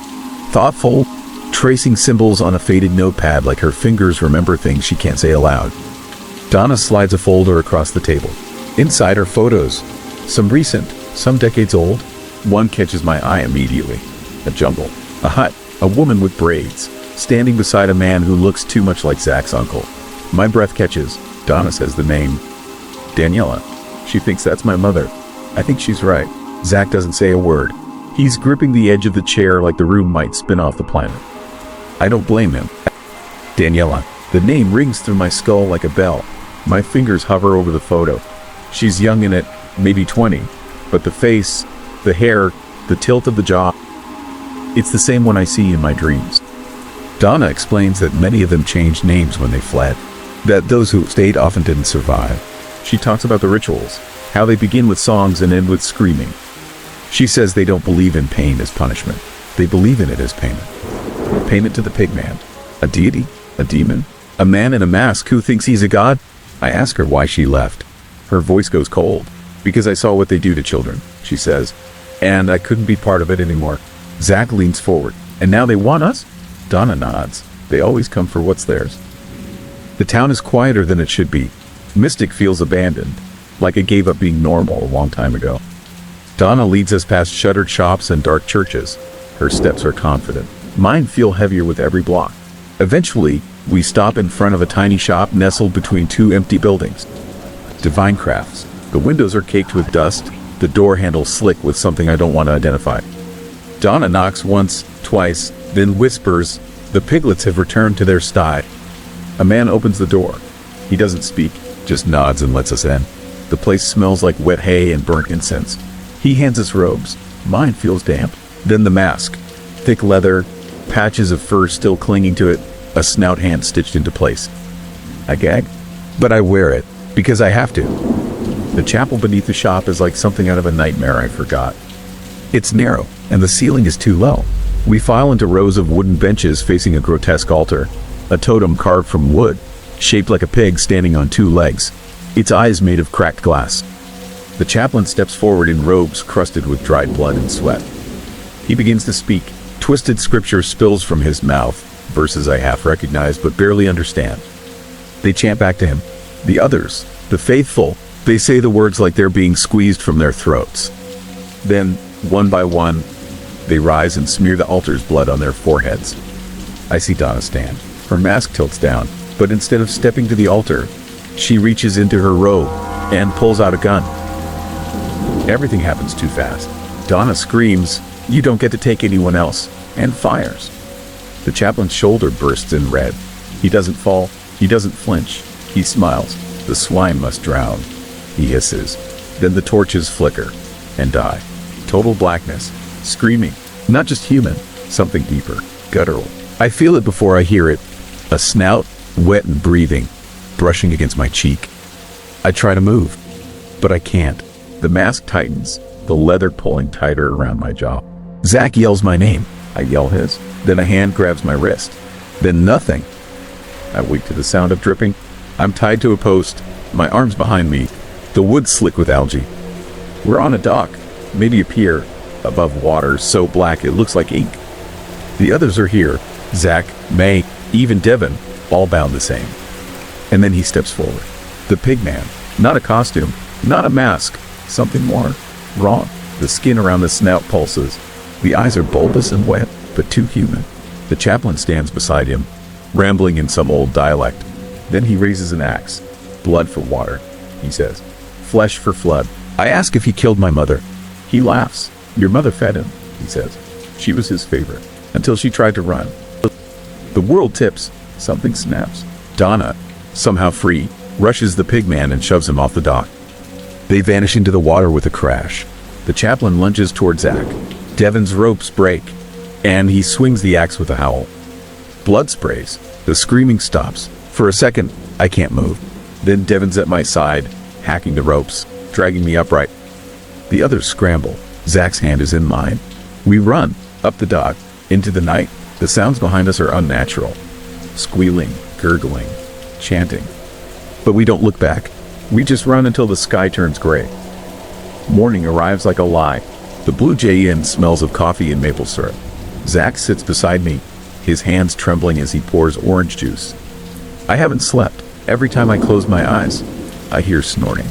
thoughtful, tracing symbols on a faded notepad like her fingers remember things she can't say aloud. Donna slides a folder across the table. Inside are photos, some recent, some decades old. One catches my eye immediately. A jungle, a hut, a woman with braids, standing beside a man who looks too much like Zach's uncle. My breath catches. Donna says the name. Daniela. She thinks that's my mother. I think she's right. Zach doesn't say a word. He's gripping the edge of the chair like the room might spin off the planet. I don't blame him. Daniela. The name rings through my skull like a bell. My fingers hover over the photo. She's young in it, maybe 20, but the face, the hair, the tilt of the jaw, it's the same one I see in my dreams. Donna explains that many of them changed names when they fled, that those who stayed often didn't survive. She talks about the rituals, how they begin with songs and end with screaming. She says they don't believe in pain as punishment. They believe in it as payment. Payment to the pigman. A deity? A demon? A man in a mask who thinks he's a god? I ask her why she left. Her voice goes cold. Because I saw what they do to children, she says, and I couldn't be part of it anymore. Zach leans forward. And now they want us? Donna nods. They always come for what's theirs. The town is quieter than it should be. Mystic feels abandoned, like it gave up being normal a long time ago. Donna leads us past shuttered shops and dark churches. Her steps are confident. Mine feel heavier with every block. Eventually, we stop in front of a tiny shop nestled between two empty buildings. Divine Crafts. The windows are caked with dust, the door handle slick with something I don't want to identify. Donna knocks once, twice, then whispers, "The piglets have returned to their sty." A man opens the door. He doesn't speak, just nods and lets us in. The place smells like wet hay and burnt incense. He hands us robes. Mine feels damp. Then the mask. Thick leather, patches of fur still clinging to it, a snout hand stitched into place. I gag, but I wear it, because I have to. The chapel beneath the shop is like something out of a nightmare I forgot. It's narrow, and the ceiling is too low. We file into rows of wooden benches facing a grotesque altar, a totem carved from wood, shaped like a pig standing on two legs, its eyes made of cracked glass. The chaplain steps forward in robes crusted with dried blood and sweat. He begins to speak. Twisted scripture spills from his mouth, verses I half recognize but barely understand. They chant back to him. The others, the faithful, they say the words like they're being squeezed from their throats. Then, one by one, they rise and smear the altar's blood on their foreheads. I see Donna stand. Her mask tilts down, but instead of stepping to the altar, she reaches into her robe and pulls out a gun. Everything happens too fast. Donna screams, "You don't get to take anyone else," and fires. The chaplain's shoulder bursts in red. He doesn't fall. He doesn't flinch. He smiles. The swine must drown. He hisses. Then the torches flicker and die. Total blackness. Screaming. Not just human. Something deeper. Guttural. I feel it before I hear it. A snout, wet and breathing, brushing against my cheek. I try to move, but I can't. The mask tightens, the leather pulling tighter around my jaw. Zach yells my name. I yell his. Then a hand grabs my wrist. Then nothing. I wake to the sound of dripping. I'm tied to a post, my arms behind me, the wood slick with algae. We're on a dock, maybe a pier, above water so black it looks like ink. The others are here. Zach, May, even Devin, all bound the same. And then he steps forward. The pig man. Not a costume, not a mask. Something more. Wrong. The skin around the snout pulses. The eyes are bulbous and wet, but too human. The chaplain stands beside him, rambling in some old dialect. Then he raises an axe. Blood for water, he says. Flesh for flood. I ask if he killed my mother. He laughs. Your mother fed him, he says. She was his favorite, until she tried to run. The world tips. Something snaps. Donna, somehow free, rushes the pig man and shoves him off the dock. They vanish into the water with a crash. The chaplain lunges toward Zach. Devin's ropes break, and he swings the axe with a howl. Blood sprays. The screaming stops. For a second, I can't move. Then Devin's at my side, hacking the ropes, dragging me upright. The others scramble. Zach's hand is in mine. We run, up the dock, into the night. The sounds behind us are unnatural. Squealing, gurgling, chanting. But we don't look back. We just run until the sky turns gray. Morning arrives like a lie. The Blue Jay Inn smells of coffee and maple syrup. Zach sits beside me, his hands trembling as he pours orange juice. I haven't slept. Every time I close my eyes, I hear snorting,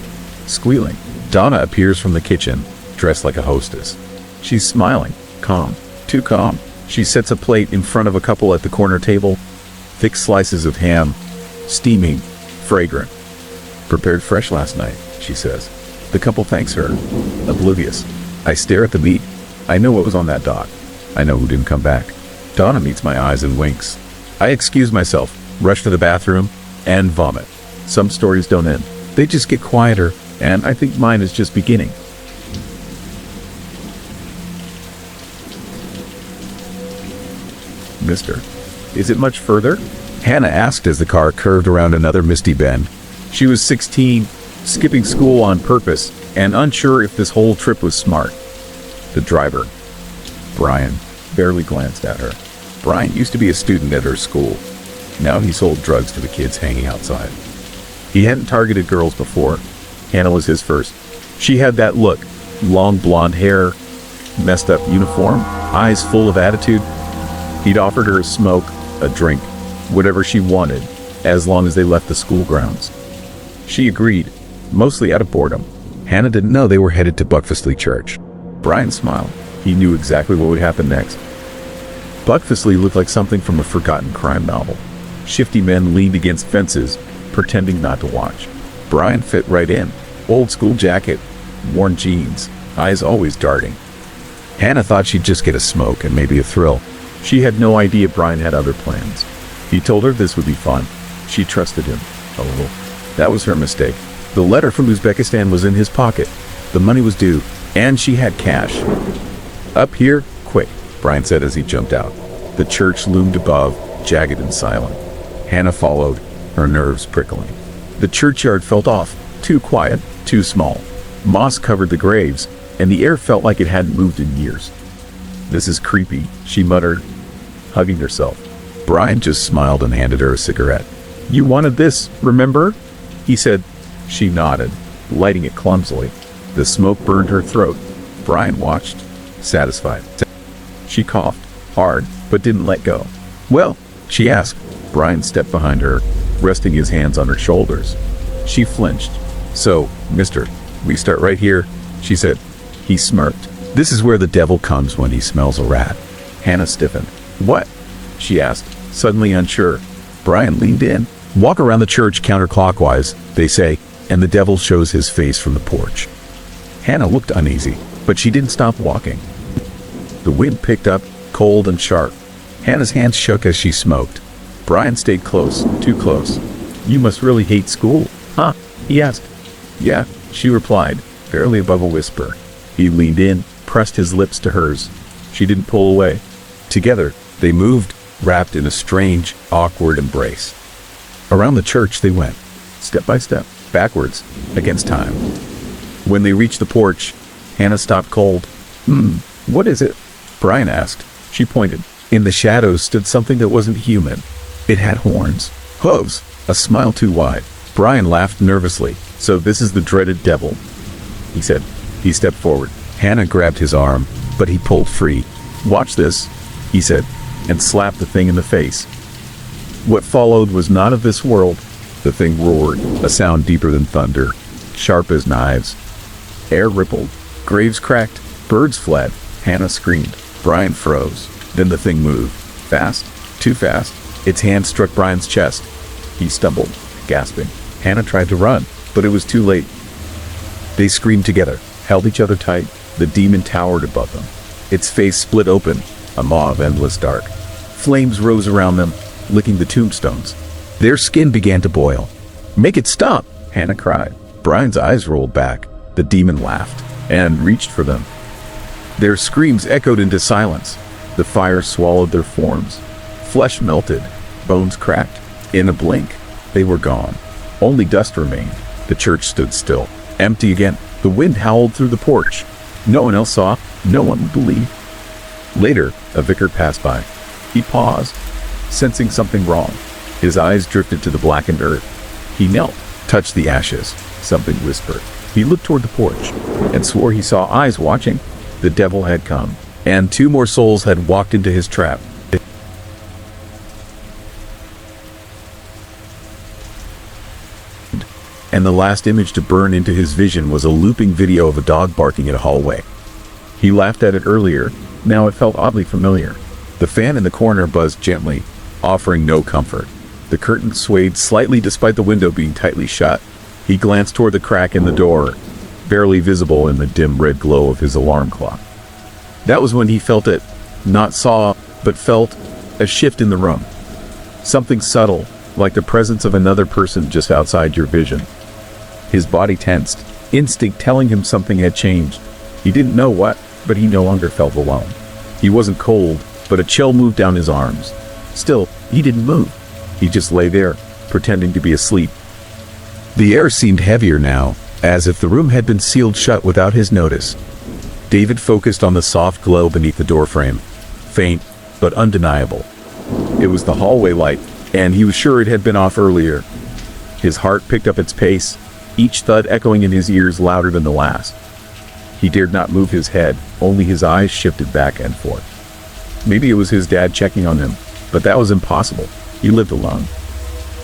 squealing. Donna appears from the kitchen, dressed like a hostess. She's smiling, calm, too calm. She sets a plate in front of a couple at the corner table. Thick slices of ham, steaming, fragrant. Prepared fresh last night, she says. The couple thanks her, oblivious. I stare at the meat. I know what was on that dock. I know who didn't come back. Donna meets my eyes and winks. I excuse myself, rush to the bathroom, and vomit. Some stories don't end. They just get quieter, and I think mine is just beginning. Mister, is it much further? Hannah asked as the car curved around another misty bend. She was 16, skipping school on purpose, and unsure if this whole trip was smart. The driver, Brian, barely glanced at her. Brian used to be a student at her school. Now he sold drugs to the kids hanging outside. He hadn't targeted girls before. Hannah was his first. She had that look, long blonde hair, messed up uniform, eyes full of attitude. He'd offered her a smoke, a drink, whatever she wanted, as long as they left the school grounds. She agreed, mostly out of boredom. Hannah didn't know they were headed to Buckfastleigh Church. Brian smiled. He knew exactly what would happen next. Buckfastleigh looked like something from a forgotten crime novel. Shifty men leaned against fences, pretending not to watch. Brian fit right in. Old school jacket, worn jeans, eyes always darting. Hannah thought she'd just get a smoke and maybe a thrill. She had no idea Brian had other plans. He told her this would be fun. She trusted him a little. That was her mistake. The letter from Uzbekistan was in his pocket. The money was due, and she had cash. Up here, quick, Brian said as he jumped out. The church loomed above, jagged and silent. Hannah followed, her nerves prickling. The churchyard felt off, too quiet, too small. Moss covered the graves, and the air felt like it hadn't moved in years. "This is creepy," she muttered, hugging herself. Brian just smiled and handed her a cigarette. "You wanted this, remember?" he said. She nodded, lighting it clumsily. The smoke burned her throat. Brian watched, satisfied. She coughed, hard, but didn't let go. "Well?" she asked. Brian stepped behind her, resting his hands on her shoulders. She flinched. "So, mister, we start right here," she said. He smirked. "This is where the devil comes when he smells a rat." Hannah stiffened. "What?" she asked, suddenly unsure. Brian leaned in. "Walk around the church counterclockwise, they say, and the devil shows his face from the porch." Hannah looked uneasy, but she didn't stop walking. The wind picked up, cold and sharp. Hannah's hands shook as she smoked. Brian stayed close, too close. "You must really hate school, huh?" he asked. "Yeah," she replied, barely above a whisper. He leaned in, pressed his lips to hers. She didn't pull away. Together, they moved, wrapped in a strange, awkward embrace. Around the church they went, step by step, backwards, against time. When they reached the porch, Hannah stopped cold. What is it?" Brian asked. She pointed. In the shadows stood something that wasn't human. It had horns, hooves, a smile too wide. Brian laughed nervously. "So this is the dreaded devil," he said. He stepped forward. Hannah grabbed his arm, but he pulled free. "Watch this," he said, and slapped the thing in the face. What followed was not of this world. The thing roared, a sound deeper than thunder, sharp as knives. Air rippled, graves cracked, birds fled. Hannah screamed. Brian froze. Then the thing moved. Fast, too fast. Its hand struck Brian's chest. He stumbled, gasping. Hannah tried to run, but it was too late. They screamed together, held each other tight. The demon towered above them. Its face split open, a maw of endless dark. Flames rose around them, licking the tombstones. Their skin began to boil. "Make it stop!" Hannah cried. Brian's eyes rolled back. The demon laughed and reached for them. Their screams echoed into silence. The fire swallowed their forms. Flesh melted, bones cracked. In a blink, they were gone. Only dust remained. The church stood still, empty again. The wind howled through the porch. No one else saw. No one would believe. Later, a vicar passed by. He paused, sensing something wrong. His eyes drifted to the blackened earth. He knelt, touched the ashes. Something whispered. He looked toward the porch and swore he saw eyes watching. The devil had come, and 2 more souls had walked into his trap. And the last image to burn into his vision was a looping video of a dog barking in a hallway. He laughed at it earlier. Now it felt oddly familiar. The fan in the corner buzzed gently, offering no comfort. The curtain swayed slightly despite the window being tightly shut. He glanced toward the crack in the door, barely visible in the dim red glow of his alarm clock. That was when he felt it, not saw, but felt, a shift in the room. Something subtle, like the presence of another person just outside your vision. His body tensed, instinct telling him something had changed. He didn't know what, but he no longer felt alone. He wasn't cold, but a chill moved down his arms. Still, he didn't move. He just lay there, pretending to be asleep. The air seemed heavier now, as if the room had been sealed shut without his notice. David focused on the soft glow beneath the doorframe, faint but undeniable. It was the hallway light, and he was sure it had been off earlier. His heart picked up its pace, each thud echoing in his ears louder than the last. He dared not move his head, only his eyes shifted back and forth. Maybe it was his dad checking on him, but that was impossible. He lived alone.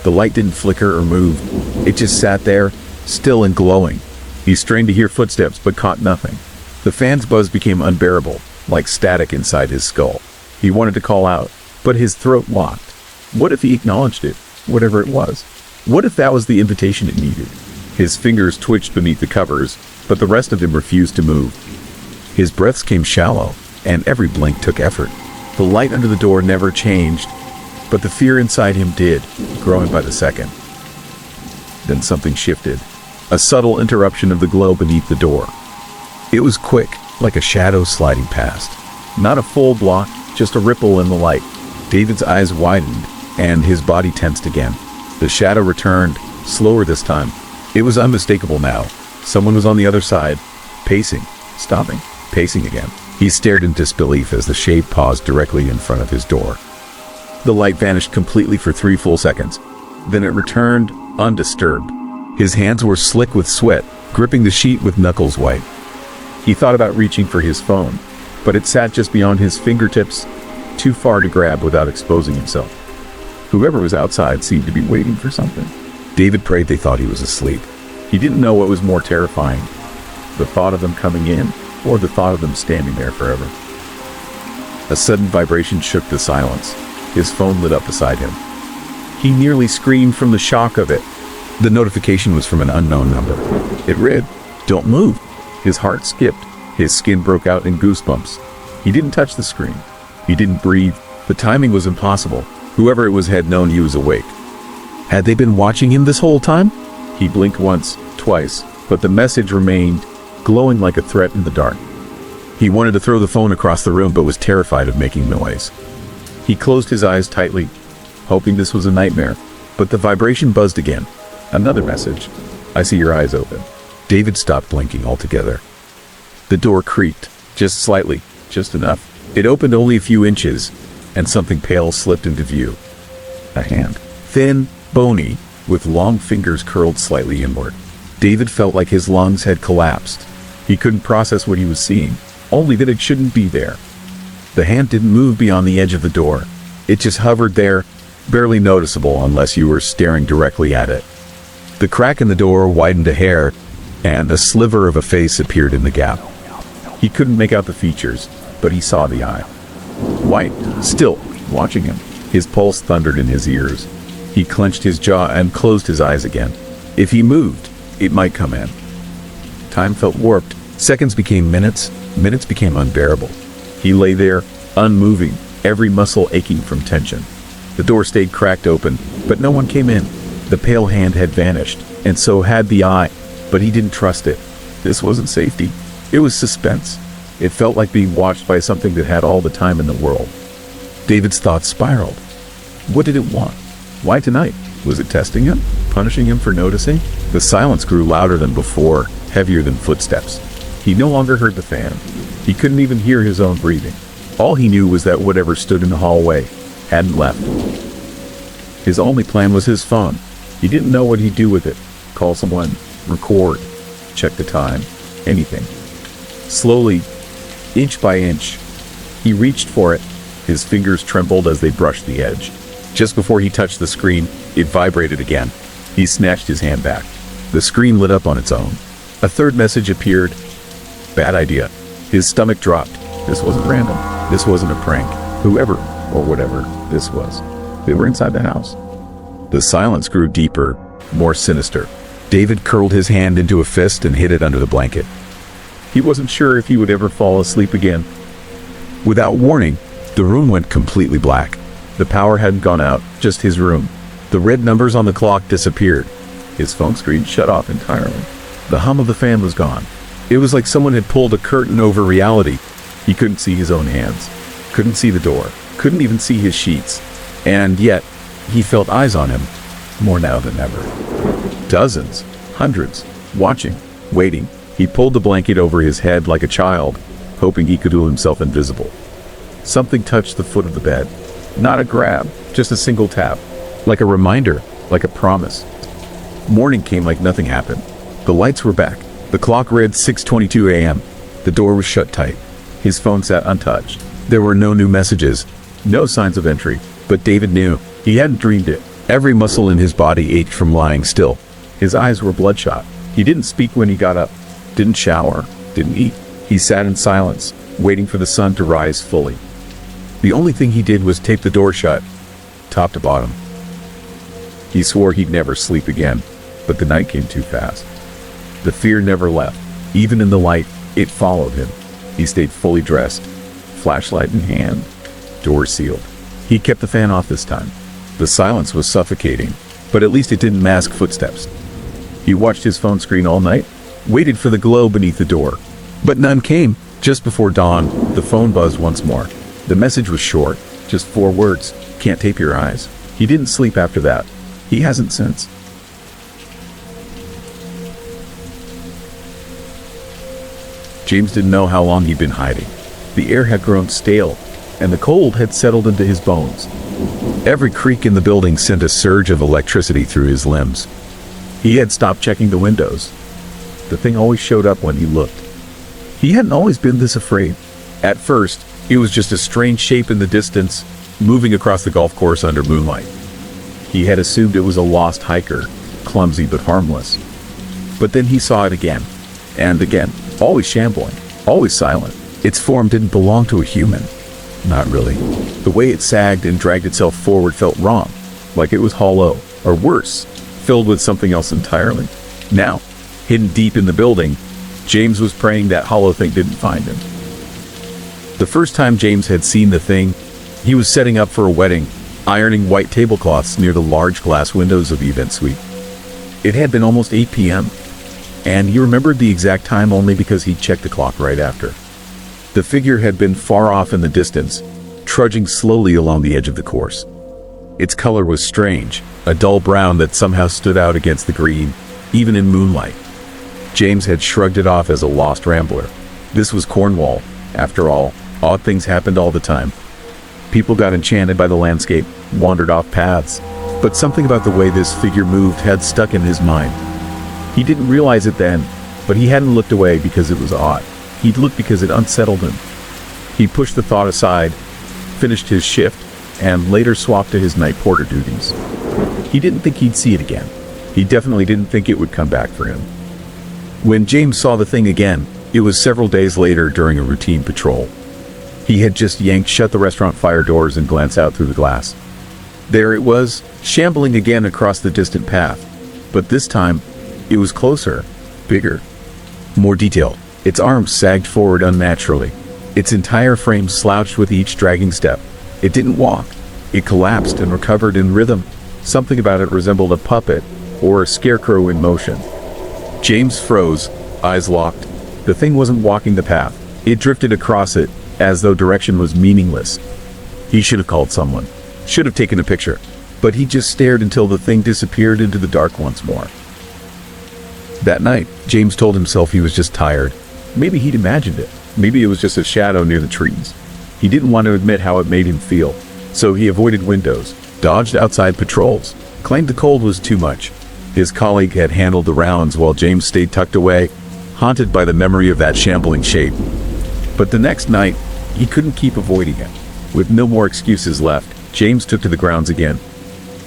The light didn't flicker or move. It just sat there, still and glowing. He strained to hear footsteps, but caught nothing. The fan's buzz became unbearable, like static inside his skull. He wanted to call out, but his throat locked. What if he acknowledged it, whatever it was? What if that was the invitation it needed? His fingers twitched beneath the covers, but the rest of him refused to move. His breaths came shallow, and every blink took effort. The light under the door never changed, but the fear inside him did, growing by the second. Then something shifted, a subtle interruption of the glow beneath the door. It was quick, like a shadow sliding past. Not a full block, just a ripple in the light. David's eyes widened, and his body tensed again. The shadow returned, slower this time. It was unmistakable now, Someone was on the other side, pacing, stopping, pacing again. He stared in disbelief as the shape paused directly in front of his door. The light vanished completely for 3 full seconds. Then it returned, undisturbed. His hands were slick with sweat, gripping the sheet with knuckles white. He thought about reaching for his phone, but it sat just beyond his fingertips, too far to grab without exposing himself. Whoever was outside seemed to be waiting for something. David prayed they thought he was asleep. He didn't know what was more terrifying, the thought of them coming in, or the thought of them standing there forever. A sudden vibration shook the silence. His phone lit up beside him. He nearly screamed from the shock of it. The notification was from an unknown number. It read, "Don't move." His heart skipped. His skin broke out in goosebumps. He didn't touch the screen. He didn't breathe. The timing was impossible. Whoever it was had known he was awake. Had they been watching him this whole time? He blinked once, twice, but the message remained, glowing like a threat in the dark. He wanted to throw the phone across the room, but was terrified of making noise. He closed his eyes tightly, hoping this was a nightmare, but the vibration buzzed again. Another message. "I see your eyes open." David stopped blinking altogether. The door creaked, just slightly, just enough. It opened only a few inches, and something pale slipped into view. A hand. Thin, bony, with long fingers curled slightly inward. David felt like his lungs had collapsed. He couldn't process what he was seeing, only that it shouldn't be there. The hand didn't move beyond the edge of the door. It just hovered there, barely noticeable unless you were staring directly at it. The crack in the door widened a hair, and a sliver of a face appeared in the gap. He couldn't make out the features, but he saw the eye. White, still, watching him. His pulse thundered in his ears. He clenched his jaw and closed his eyes again. If he moved, it might come in. Time felt warped. Seconds became minutes. Minutes became unbearable. He lay there, unmoving, every muscle aching from tension. The door stayed cracked open, but no one came in. The pale hand had vanished, and so had the eye, but he didn't trust it. This wasn't safety. It was suspense. It felt like being watched by something that had all the time in the world. David's thoughts spiraled. What did it want? Why tonight? Was it testing him? Punishing him for noticing? The silence grew louder than before, heavier than footsteps. He no longer heard the fan. He couldn't even hear his own breathing. All he knew was that whatever stood in the hallway hadn't left. His only plan was his phone. He didn't know what he'd do with it. Call someone, record, check the time, anything. Slowly, inch by inch, he reached for it. His fingers trembled as they brushed the edge. Just before he touched the screen, it vibrated again. He snatched his hand back. The screen lit up on its own. A third message appeared. Bad idea. His stomach dropped. This wasn't random. This wasn't a prank. Whoever, or whatever this was, they were inside the house. The silence grew deeper, more sinister. David curled his hand into a fist and hid it under the blanket. He wasn't sure if he would ever fall asleep again. Without warning, the room went completely black. The power hadn't gone out, just his room. The red numbers on the clock disappeared. His phone screen shut off entirely. The hum of the fan was gone. It was like someone had pulled a curtain over reality. He couldn't see his own hands, couldn't see the door, couldn't even see his sheets. And yet, he felt eyes on him, more now than ever. Dozens, hundreds, watching, waiting. He pulled the blanket over his head like a child, hoping he could do himself invisible. Something touched the foot of the bed. Not a grab, just a single tap. Like a reminder, like a promise. Morning came like nothing happened. The lights were back. The clock read 6:22 a.m. The door was shut tight. His phone sat untouched. There were no new messages, no signs of entry. But David knew. He hadn't dreamed it. Every muscle in his body ached from lying still. His eyes were bloodshot. He didn't speak when he got up, didn't shower, didn't eat. He sat in silence, waiting for the sun to rise fully. The only thing he did was tape the door shut, top to bottom. He swore he'd never sleep again, but the night came too fast. The fear never left. Even in the light, it followed him. He stayed fully dressed, flashlight in hand, door sealed. He kept the fan off this time. The silence was suffocating, but at least it didn't mask footsteps. He watched his phone screen all night, waited for the glow beneath the door. But none came. Just before dawn, the phone buzzed once more. The message was short, just 4 words. Can't tape your eyes. He didn't sleep after that. He hasn't since. James didn't know how long he'd been hiding. The air had grown stale, and the cold had settled into his bones. Every creak in the building sent a surge of electricity through his limbs. He had stopped checking the windows. The thing always showed up when he looked. He hadn't always been this afraid. At first, it was just a strange shape in the distance, moving across the golf course under moonlight. He had assumed it was a lost hiker, clumsy but harmless. But then he saw it again, and again, always shambling, always silent. Its form didn't belong to a human. Not really. The way it sagged and dragged itself forward felt wrong, like it was hollow, or worse, filled with something else entirely. Now, hidden deep in the building, James was praying that hollow thing didn't find him. The first time James had seen the thing, he was setting up for a wedding, ironing white tablecloths near the large glass windows of the event suite. It had been almost 8 p.m., and he remembered the exact time only because he'd checked the clock right after. The figure had been far off in the distance, trudging slowly along the edge of the course. Its color was strange, a dull brown that somehow stood out against the green, even in moonlight. James had shrugged it off as a lost rambler. This was Cornwall. After all, odd things happened all the time. People got enchanted by the landscape, wandered off paths, but something about the way this figure moved had stuck in his mind. He didn't realize it then, but he hadn't looked away because it was odd. He'd looked because it unsettled him. He pushed the thought aside, finished his shift, and later swapped to his night porter duties. He didn't think he'd see it again. He definitely didn't think it would come back for him. When James saw the thing again, it was several days later during a routine patrol. He had just yanked shut the restaurant fire doors and glanced out through the glass. There it was, shambling again across the distant path. But this time, it was closer, bigger, more detailed. Its arms sagged forward unnaturally. Its entire frame slouched with each dragging step. It didn't walk. It collapsed and recovered in rhythm. Something about it resembled a puppet or a scarecrow in motion. James froze, eyes locked. The thing wasn't walking the path. It drifted across it, as though direction was meaningless. He should have called someone. Should have taken a picture. But he just stared until the thing disappeared into the dark once more. That night, James told himself he was just tired. Maybe he'd imagined it. Maybe it was just a shadow near the trees. He didn't want to admit how it made him feel, so he avoided windows, dodged outside patrols, claimed the cold was too much. His colleague had handled the rounds while James stayed tucked away, haunted by the memory of that shambling shape. But the next night, he couldn't keep avoiding it. With no more excuses left, James took to the grounds again.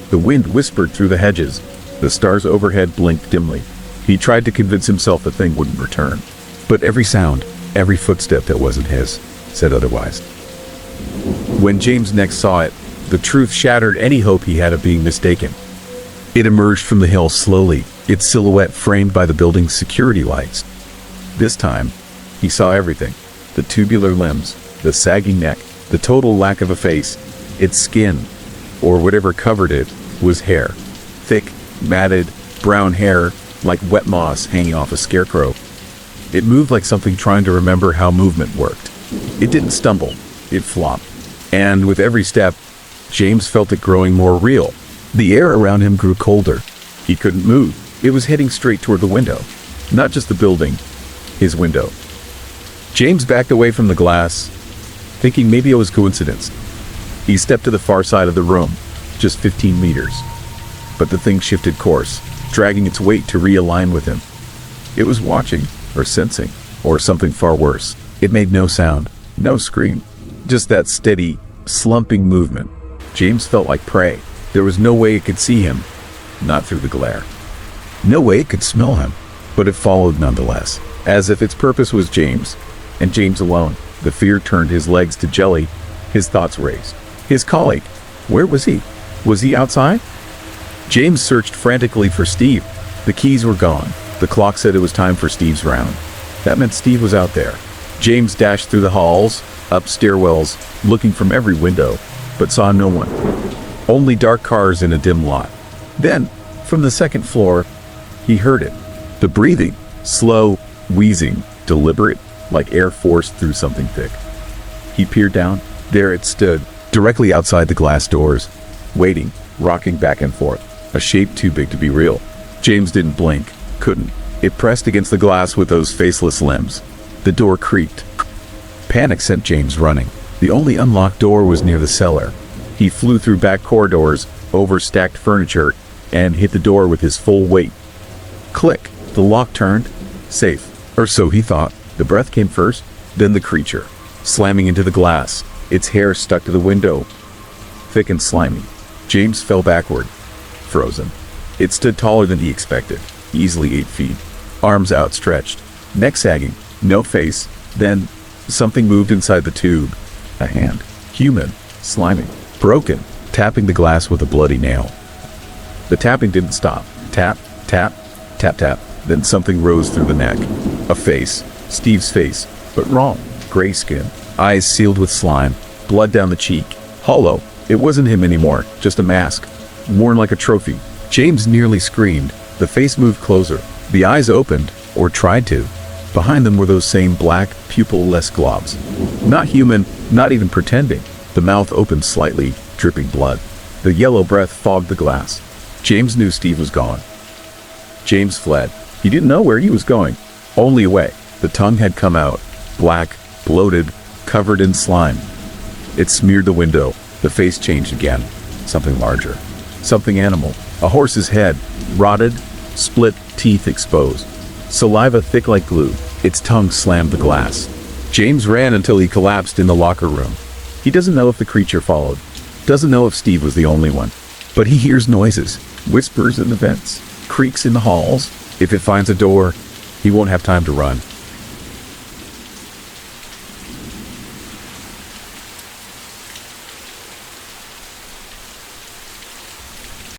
The wind whispered through the hedges. The stars overhead blinked dimly. He tried to convince himself the thing wouldn't return. But every sound, every footstep that wasn't his, said otherwise. When James next saw it, the truth shattered any hope he had of being mistaken. It emerged from the hill slowly, its silhouette framed by the building's security lights. This time, he saw everything. The tubular limbs, the sagging neck, the total lack of a face. Its skin, or whatever covered it, was hair. Thick, matted, brown hair, like wet moss hanging off a scarecrow. It moved like something trying to remember how movement worked. It didn't stumble, it flopped. And with every step, James felt it growing more real. The air around him grew colder. He couldn't move. It was heading straight toward the window. Not just the building, his window. James backed away from the glass, thinking maybe it was coincidence. He stepped to the far side of the room, just 15 meters. But the thing shifted course, dragging its weight to realign with him. It was watching, or sensing, or something far worse. It made no sound, no scream, just that steady, slumping movement. James felt like prey. There was no way it could see him, not through the glare. No way it could smell him, but it followed nonetheless, as if its purpose was James, and James alone. The fear turned his legs to jelly. His thoughts raced. His colleague, where was he? Was he outside? James searched frantically for Steve. The keys were gone. The clock said it was time for Steve's round. That meant Steve was out there. James dashed through the halls, up stairwells, looking from every window, but saw no one. Only dark cars in a dim lot. Then, from the second floor, he heard it. The breathing, slow, wheezing, deliberate, like air forced through something thick. He peered down. There it stood, directly outside the glass doors, waiting, rocking back and forth, a shape too big to be real. James didn't blink, couldn't. It pressed against the glass with those faceless limbs. The door creaked. Panic sent James running. The only unlocked door was near the cellar. He flew through back corridors, over stacked furniture, and hit the door with his full weight. Click! The lock turned. Safe. Or so he thought. The breath came first, then the creature, slamming into the glass. Its hair stuck to the window, thick and slimy. James fell backward, frozen. It stood taller than he expected, easily 8 feet. Arms outstretched, neck sagging, no face. Then, something moved inside the tube. A hand. Human. Slimy. Broken. Tapping the glass with a bloody nail. The tapping didn't stop. Tap, tap, tap, tap. Then something rose through the neck. A face. Steve's face. But wrong. Gray skin. Eyes sealed with slime. Blood down the cheek. Hollow. It wasn't him anymore. Just a mask. Worn like a trophy. James nearly screamed. The face moved closer. The eyes opened. Or tried to. Behind them were those same black, pupil-less globs. Not human, not even pretending. The mouth opened slightly, dripping blood. The yellow breath fogged the glass. James knew Steve was gone. James fled. He didn't know where he was going. Only away. The tongue had come out. Black, bloated, covered in slime. It smeared the window. The face changed again. Something larger. Something animal. A horse's head. Rotted, split, teeth exposed. Saliva thick like glue. Its tongue slammed the glass. James ran until he collapsed in the locker room. He doesn't know if the creature followed. Doesn't know if Steve was the only one. But he hears noises. Whispers in the vents. Creaks in the halls. If it finds a door, he won't have time to run.